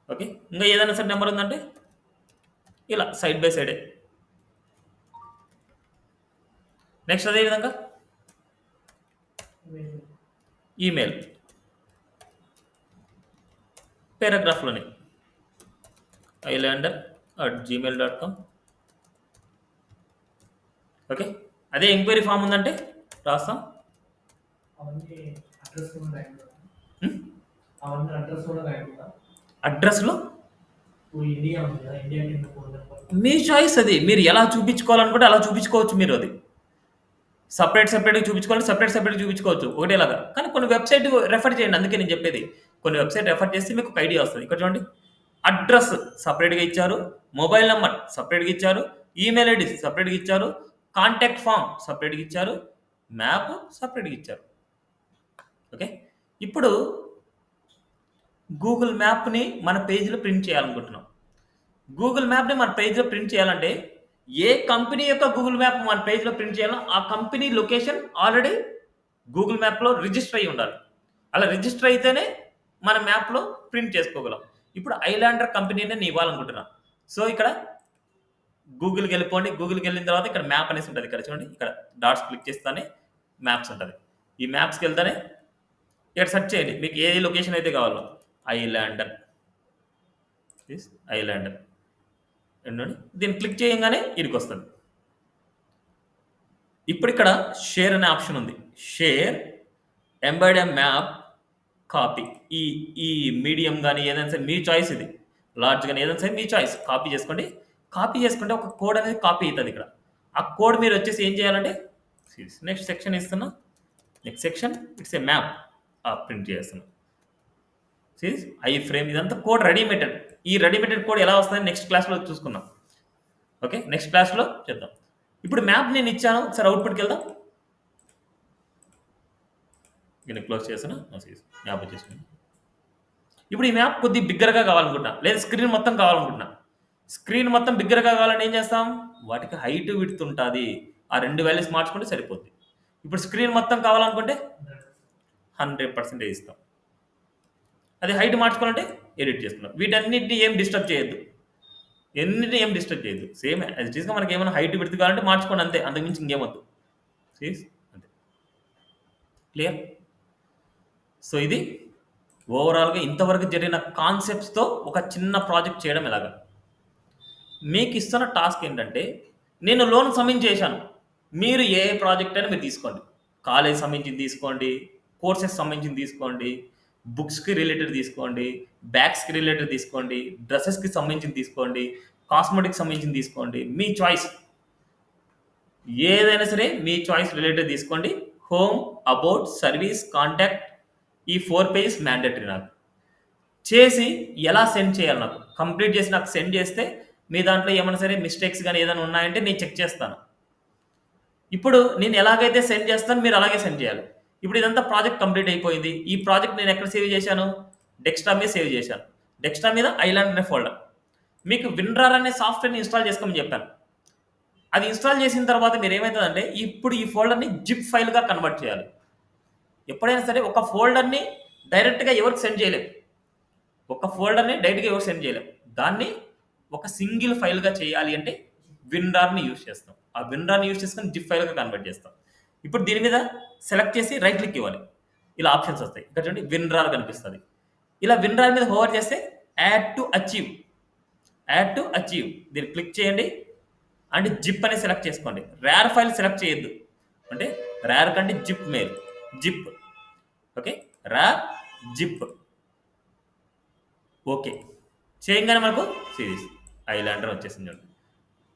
ఓకే. ఇంకా ఏదైనా సరే నెంబర్ ఉందంటే ఇలా సైడ్ బై సైడే. నెక్స్ట్ అదే విధంగా ఈమెయిల్ పారాగ్రాఫ్‌లోనే islander@gmail.com. ఓకే. అదే ఎంక్వైరీ ఫామ్ ఉందంటే రాస్తాం. హ్మ్. అడ్రస్‌లో మీ చాయిస్ అది. మీరు ఎలా చూపించుకోవాలనుకుంటే అలా చూపించుకోవచ్చు మీరు అది. సెపరేట్‌గా చూపించుకోవాలంటే సెపరేట్‌గా చూపించుకోవచ్చు ఒకటేలాగా. కానీ కొన్ని వెబ్‌సైట్ రెఫర్ చేయండి. అందుకే నేను చెప్పేది. కొన్ని వెబ్‌సైట్ రెఫర్ చేస్తే మీకు ఒక ఐడియా వస్తది. ఇక్కడ చూడండి. అడ్రస్ సెపరేట్‌గా ఇచ్చారు. మొబైల్ నంబర్ సెపరేట్‌గా ఇచ్చారు. ఈమెయిల్ ఐడీ సెపరేట్‌గా ఇచ్చారు. కాంటాక్ట్ ఫార్మ్ సెపరేట్‌గా ఇచ్చారు. మ్యాప్ సెపరేట్‌గా ఇచ్చారు. ఓకే. ఇప్పుడు గూగుల్ మ్యాప్‌ని మన పేజ్‌లో ప్రింట్ చేయాలనుకుంటున్నాం. గూగుల్ మ్యాప్‌ని మన పేజ్‌లో ప్రింట్ చేయాలంటే ఏ కంపెనీ యొక్క గూగుల్ మ్యాప్ మన పేజ్‌లో ప్రింట్ చేయాలో ఆ కంపెనీ లొకేషన్ ఆల్రెడీ గూగుల్ మ్యాప్‌లో రిజిస్టర్ అయ్యి ఉండాలి. అలా రిజిస్టర్ అయితేనే మన మ్యాప్‌లో ప్రింట్ చేసుకోగలం. ఇప్పుడు ఐలాండర్ కంపెనీనే నేను ఇవ్వాలనుకుంటున్నా. సో, ఇక్కడ గూగుల్‌కెళ్ళిపోండి. గూగుల్‌కెళ్ళిన తర్వాత ఇక్కడ మ్యాప్ అనేసి ఉంటది. ఇక్కడ చూడండి. ఇక్కడ డాట్స్ క్లిక్ చేస్తేనే మ్యాప్స్ ఉంటది. ఈ మ్యాప్స్‌కెళ్తేనే ఇక్కడ సెర్చ్ చేయండి. మీకు ఏ లొకేషన్ అయితే కావాలో ఐలాండర్. This Islander. ఏంటండి దీన్ని క్లిక్ చేయంగానే ఈడికొస్తది. ఇప్పుడు ఇక్కడ షేర్ అనే ఆప్షన్ ఉంది. షేర్ ఎంబెడ్ ఎ మ్యాప్ కాపీ. ఈ ఈ మీడియం గాని ఏదైనా సరే మీ చాయిస్ ఇది. లార్జ్ గాని ఏదైనా సరే మీ చాయిస్. కాపీ చేసుకోండి. కాపీ చేసుకుంటే ఒక కోడ్ అనేది కాపీ అయితది ఇక్కడ. ఆ కోడ్ మీరు వచ్చేసి ఏం చేయాలంటే నెక్స్ట్ సెక్షన్ ఇస్తున్నా. Next section it's a map print చేస్తున్నా. ఐ ఫ్రేమ్ ఇదంతా కోడ్ రెడీమేటెడ్. ఈ రెడీమేటెడ్ కోడ్ ఎలా వస్తుందని నెక్స్ట్ క్లాస్‌లో చూసుకుందాం. ఓకే, నెక్స్ట్ క్లాస్లో చేద్దాం. ఇప్పుడు మ్యాప్ నేను ఇచ్చాను, ఒకసారి అవుట్పుట్కి వెళ్దాం. నేను క్లోజ్ చేసిన మ్యాప్ వచ్చేసింది. ఇప్పుడు ఈ మ్యాప్ కొద్దిగా బిగ్గరగా కావాలనుకుంటున్నా, లేదా స్క్రీన్ మొత్తం కావాలనుకుంటున్నా. స్క్రీన్ మొత్తం బిగ్గరగా కావాలని ఏం చేస్తాం, వాటికి హైట్ విడ్త్ ఉంటుంది, ఆ రెండు వాల్యూస్ మార్చుకుంటే సరిపోద్ది. ఇప్పుడు స్క్రీన్ మొత్తం కావాలనుకుంటే 100% ఇస్తాం. అది హైట్ మార్చుకోవాలంటే ఎడిట్ చేసుకున్నాం. వీటన్నిటిని ఏం డిస్టర్బ్ చేయొద్దు, ఎన్నిటిని ఏం డిస్టర్బ్ చేయొద్దు. సేమ్ యాజ్ ఇట్ ఈస్గా మనకి ఏమైనా హైట్ విడ్త్ కావాలంటే మార్చుకోండి, అంతే, అంతకుమించి ఇంకేమొద్దు. సీస్ అంతే. క్లియర్? సో ఇది ఓవరాల్గా ఇంతవరకు జరిగిన కాన్సెప్ట్స్తో ఒక చిన్న ప్రాజెక్ట్ చేయడం ఎలాగా. మీకు ఇస్తున్న టాస్క్ ఏంటంటే, నేను లోన్ సబ్మిట్ చేశాను, మీరు ఏ ప్రాజెక్ట్ అయినా మీరు తీసుకోండి. కాలేజ్ సంబంధించింది తీసుకోండి, కోర్సెస్ సంబంధించింది తీసుకోండి, బుక్స్కి రిలేటెడ్ తీసుకోండి, బ్యాగ్స్కి రిలేటెడ్ తీసుకోండి, డ్రెస్సెస్కి సంబంధించింది తీసుకోండి, కాస్మెటిక్స్ సంబంధించింది తీసుకోండి, మీ చాయిస్ ఏదైనా సరే మీ చాయిస్ రిలేటెడ్ తీసుకోండి. హోమ్, అబౌట్, సర్వీస్, కాంటాక్ట్, ఈ 4 పేజెస్ మ్యాండేటరీ. నాకు చేసి ఎలా సెండ్ చేయాలి, నాకు కంప్లీట్ చేసి నాకు సెండ్ చేస్తే మీ దాంట్లో ఏమైనా సరే మిస్టేక్స్ కానీ ఏదైనా ఉన్నాయంటే నేను చెక్ చేస్తాను. ఇప్పుడు నేను ఎలాగైతే సెండ్ చేస్తాను మీరు అలాగే సెండ్ చేయాలి. ఇప్పుడు ఇదంతా ప్రాజెక్ట్ కంప్లీట్ అయిపోయింది. ఈ ప్రాజెక్ట్ నేను ఎక్కడ సేవ్ చేశాను, డెస్క్టాప్ మీద సేవ్ చేశాను. డెస్క్టాప్ మీద ఐలాండ్ అనే ఫోల్డర్. మీకు విన్రార్ అనే సాఫ్ట్వేర్ని ఇన్స్టాల్ చేసుకోమని చెప్పాను. అది ఇన్స్టాల్ చేసిన తర్వాత మీరు ఏమవుతుందంటే, ఇప్పుడు ఈ ఫోల్డర్ని జిప్ ఫైల్గా కన్వర్ట్ చేయాలి. ఎప్పుడైనా సరే ఒక ఫోల్డర్ని డైరెక్ట్గా ఎవరికి సెండ్ చేయలేం, ఒక ఫోల్డర్ని డైరెక్ట్గా ఎవరికి సెండ్ చేయలేం. దాన్ని ఒక సింగిల్ ఫైల్గా చేయాలి అంటే విన్రార్ని యూజ్ చేస్తాం. ఆ విన్రార్ని యూజ్ చేసుకొని జిప్ ఫైల్గా కన్వర్ట్ చేస్తాం. ఇప్పుడు దీని మీద సెలెక్ట్ చేసి రైట్ క్లిక్ ఇవ్వాలి. ఇలా ఆప్షన్స్ వస్తాయి. ఇక్కడ చూడండి విన్రార్ కనిపిస్తుంది. ఇలా విన్రార్ మీద హోవర్ చేస్తే add to archive, add to archive దీన్ని క్లిక్ చేయండి. అండ్ జిప్ అని సెలెక్ట్ చేసుకోండి. ర్యార్ ఫైల్ సెలెక్ట్ చేయొద్దు, అంటే ర్యార్ కంటే జిప్ మేల్, zip. Okay, RAR zip. Okay చేయగానే మనకు సిరీస్ ఐలాండర్ వచ్చేసింది. చూడండి,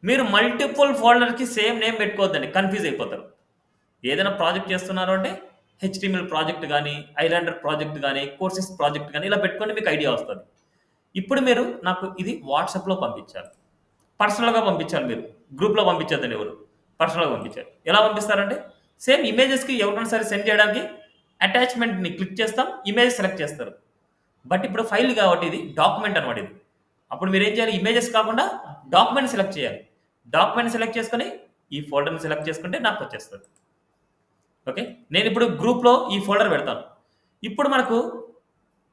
మీరు మల్టిపుల్ ఫోల్డర్కి సేమ్ నేమ్ పెట్టుకోవద్దండి, కన్ఫ్యూజ్ అయిపోతారు. ఏదైనా ప్రాజెక్ట్ చేస్తున్నారు అంటే హెచ్టిఎంఎల్ ప్రాజెక్ట్ కానీ, ఐలాండర్ ప్రాజెక్ట్ కానీ, కోర్సెస్ ప్రాజెక్ట్ కానీ ఇలా పెట్టుకొని మీకు ఐడియా వస్తుంది. ఇప్పుడు మీరు నాకు ఇది వాట్సాప్లో పంపించాలి, పర్సనల్గా పంపించాలి. మీరు గ్రూప్లో పంపించద్దండి, ఎవరు పర్సనల్గా పంపించాలి. ఎలా పంపిస్తారంటే సేమ్ ఇమేజెస్కి ఎవరికైనా సరే సెండ్ చేయడానికి అటాచ్మెంట్ని క్లిక్ చేస్తాం, ఇమేజ్ సెలెక్ట్ చేస్తారు. బట్ ఇప్పుడు ఫైల్ కాబట్టి ఇది డాక్యుమెంట్ అనమాట. ఇది అప్పుడు మీరు ఏం చేయాలి, ఇమేజెస్ కాకుండా డాక్యుమెంట్ సెలెక్ట్ చేయాలి. డాక్యుమెంట్ సెలెక్ట్ చేసుకొని ఈ ఫోల్డర్ని సెలెక్ట్ చేసుకుంటే నాకు వచ్చేస్తుంది. ఓకే, నేను ఇప్పుడు గ్రూప్లో ఈ ఫోల్డర్ పెడతాను. ఇప్పుడు మనకు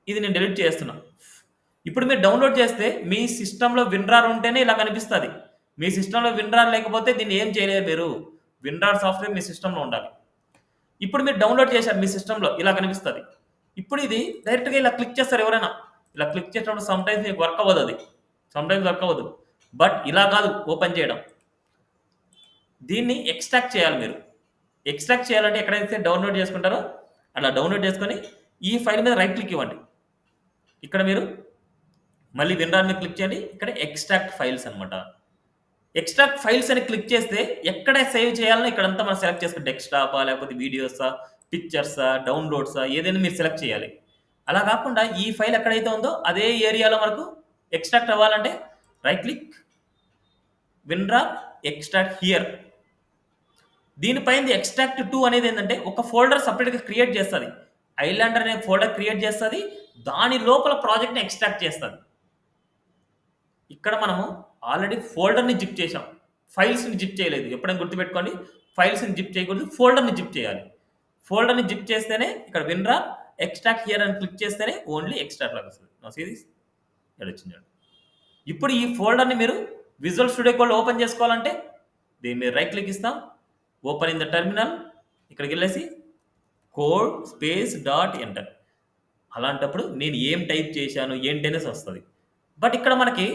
ఇది నేను డిలీట్ చేస్తున్నా. ఇప్పుడు మీరు డౌన్లోడ్ చేస్తే మీ సిస్టంలో విన్రార్ ఉంటేనే ఇలా కనిపిస్తుంది. మీ సిస్టంలో విన్రార్ లేకపోతే దీన్ని ఏం చేయలేరు మీరు. విన్రార్ సాఫ్ట్వేర్ మీ సిస్టంలో ఉండాలి. ఇప్పుడు మీరు డౌన్లోడ్ చేశారు, మీ సిస్టంలో ఇలా కనిపిస్తుంది. ఇప్పుడు ఇది డైరెక్ట్గా ఇలా క్లిక్ చేస్తారు. ఎవరైనా ఇలా క్లిక్ చేసినప్పుడు సమ్ టైమ్స్ మీకు వర్క్ అవ్వదు, అది సమ్ టైమ్స్ వర్క్ అవ్వదు. బట్ ఇలా కాదు ఓపెన్ చేయడం, దీన్ని ఎక్స్ట్రాక్ట్ చేయాలి. మీరు ఎక్స్ట్రాక్ట్ చేయాలంటే ఎక్కడైతే డౌన్లోడ్ చేసుకుంటారో అలా డౌన్లోడ్ చేసుకొని ఈ ఫైల్ మీద రైట్ క్లిక్ ఇవ్వండి. ఇక్కడ మీరు మళ్ళీ విన్రార్ మీద క్లిక్ చేయండి. ఇక్కడ ఎక్స్ట్రాక్ట్ ఫైల్స్ అనమాట. ఎక్స్ట్రాక్ట్ ఫైల్స్ అని క్లిక్ చేస్తే ఎక్కడ సేవ్ చేయాలని ఇక్కడంతా మనం సెలెక్ట్ చేసుకుంటే డెస్క్టాపా, లేకపోతే వీడియోసా, పిక్చర్సా, డౌన్లోడ్సా, ఏదైనా మీరు సెలెక్ట్ చేయాలి. అలా కాకుండా ఈ ఫైల్ ఎక్కడైతే ఉందో అదే ఏరియాలో మనకు ఎక్స్ట్రాక్ట్ అవ్వాలంటే రైట్ క్లిక్, విన్రార్, ఎక్స్ట్రాక్ట్ హియర్. దీనిపైన ఎక్స్ట్రాక్ట్ టు అనేది ఏంటంటే ఒక ఫోల్డర్ సపరేట్గా క్రియేట్ చేస్తుంది. ఐలాండర్ అనే ఫోల్డర్ క్రియేట్ చేస్తుంది, దాని లోపల ప్రాజెక్ట్ని ఎక్స్ట్రాక్ట్ చేస్తుంది. ఇక్కడ మనము ఆల్రెడీ ఫోల్డర్ని జిప్ చేసాం, ఫైల్స్ని జిప్ చేయలేదు. ఎప్పుడైనా గుర్తుపెట్టుకోండి, ఫైల్స్ని జిప్ చేయకూడదు, ఫోల్డర్ని జిప్ చేయాలి. ఫోల్డర్ని జిప్ చేస్తేనే ఇక్కడ విన్రా ఎక్స్ట్రాక్ట్ హియర్ అని క్లిక్ చేస్తేనే ఓన్లీ ఎక్స్ట్రాక్ట్ లాగా వస్తుంది. నా సిరీస్ వచ్చింది. ఇప్పుడు ఈ ఫోల్డర్ని మీరు విజువల్ స్టూడియో కోడ్ ఓపెన్ చేసుకోవాలంటే దీని మీద రైట్ క్లిక్ ఇస్తాం, ఓపెన్ ఇన్ ద టెర్మినల్. ఇక్కడికి వెళ్ళేసి కోడ్ స్పేస్ డాట్ ఎంటర్. అలాంటప్పుడు నేను ఏం టైప్ చేశాను ఏంటనేసి వస్తుంది. బట్ ఇక్కడ మనకి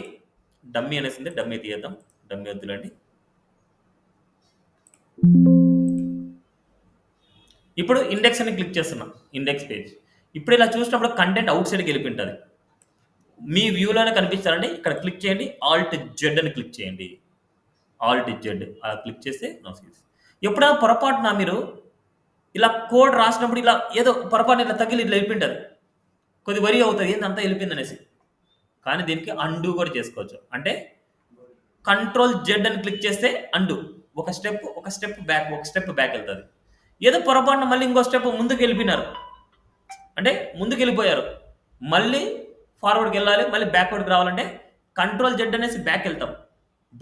డమ్మీ అనేసింది, డమ్మీ తీద్దాం. డమ్మీ వద్దులండి. ఇప్పుడు ఇండెక్స్ అని క్లిక్ చేస్తున్నాం, ఇండెక్స్ పేజ్. ఇప్పుడు ఇలా చూసినప్పుడు కంటెంట్ అవుట్ సైడ్కి వెళ్ళిపోయింటుంది. మీ వ్యూలోనే కనిపించాలంటే ఇక్కడ క్లిక్ చేయండి, ఆల్ట్ జెడ్ అని క్లిక్ చేయండి. ఆల్ట్ జెడ్ అలా క్లిక్ చేస్తే నో సీరీస్. ఎప్పుడైనా పొరపాటున మీరు ఇలా కోడ్ రాసినప్పుడు ఇలా ఏదో పొరపాటున ఇలా తగిలి ఇట్లా వెళ్ళిపోయింటుంది, కొద్ది వరి అవుతుంది, ఏంటంతా వెళ్ళిపోయింది అనేసి. కానీ దీనికి అండూ కూడా చేసుకోవచ్చు. అంటే కంట్రోల్ జెడ్ అని క్లిక్ చేస్తే అండు. ఒక స్టెప్ బ్యాక్ వెళ్తుంది. ఏదో పొరపాటున మళ్ళీ ఇంకో స్టెప్ ముందుకు వెళ్ళిపోయినారు, అంటే ముందుకు వెళ్ళిపోయారు, మళ్ళీ ఫార్వర్డ్కి వెళ్ళాలి, మళ్ళీ బ్యాక్వర్డ్కి రావాలంటే కంట్రోల్ జెడ్ అనేసి బ్యాక్ వెళ్తాం.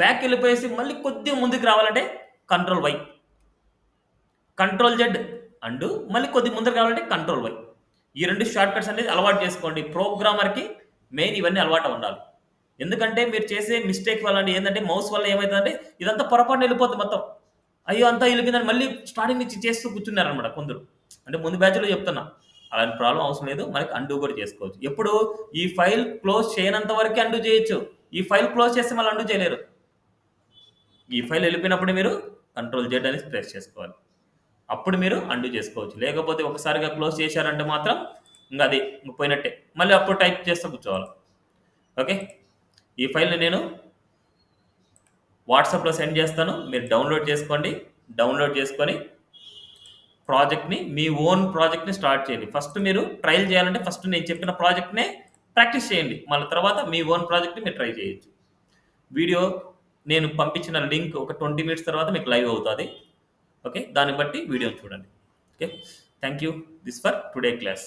బ్యాక్ వెళ్ళిపోయేసి మళ్ళీ కొద్దిగా ముందుకు రావాలంటే control why. Control Z and, మళ్ళీ కొద్దిగా ముందుకు రావాలంటే కంట్రోల్ వై. ఈ 2 షార్ట్ కట్స్ అనేది అలవాటు చేసుకోండి. ప్రోగ్రామర్కి మెయిన్ ఇవన్నీ అలవాటు ఉండాలి. ఎందుకంటే మీరు చేసే మిస్టేక్ వల్ల ఏంటంటే మౌస్ వల్ల ఏమవుతుందంటే ఇదంతా పొరపాటున వెళ్ళిపోతుంది మొత్తం. అయ్యో అంతా వెళ్ళిపోయిందని మళ్ళీ స్టార్టింగ్ నుంచి చేస్తూ కూర్చున్నారనమాట కొందరు. అంటే ముందు బ్యాచ్లో చెప్తున్నా, అలాంటి ప్రాబ్లం అవసరం లేదు. మనకి అండూ కూడా చేసుకోవచ్చు. ఎప్పుడు ఈ ఫైల్ క్లోజ్ చేయనంత వరకే అండూ చేయొచ్చు. ఈ ఫైల్ క్లోజ్ చేస్తే మళ్ళీ అండూ చేయలేరు. ఈ ఫైల్ వెళ్ళిపోయినప్పుడు మీరు కంట్రోల్ జెడ్ అని ప్రెస్ చేసుకోవాలి. అప్పుడు మీరు అండూ చేసుకోవచ్చు. లేకపోతే ఒకసారిగా క్లోజ్ చేశారంటే మాత్రం ఇంకా అది ఇంక పోయినట్టే. మళ్ళీ అప్పుడు టైప్ చేస్తూ కూర్చోవాలి. ఓకే, ఈ ఫైల్ని నేను వాట్సాప్లో సెండ్ చేస్తాను, మీరు డౌన్లోడ్ చేసుకోండి. డౌన్లోడ్ చేసుకొని ప్రాజెక్ట్ని, మీ ఓన్ ప్రాజెక్ట్ని స్టార్ట్ చేయండి. ఫస్ట్ మీరు ట్రయల్ చేయాలంటే ఫస్ట్ నేను చెప్పిన ప్రాజెక్ట్నే ప్రాక్టీస్ చేయండి. మళ్ళీ తర్వాత మీ ఓన్ ప్రాజెక్ట్ని మీరు ట్రై చేయొచ్చు. వీడియో నేను పంపించిన లింక్ ఒక 20 మినిట్స్ తర్వాత మీకు లైవ్ అవుతుంది. ఓకే, దాన్ని బట్టి వీడియోని చూడండి. Okay, thank you. This for today class.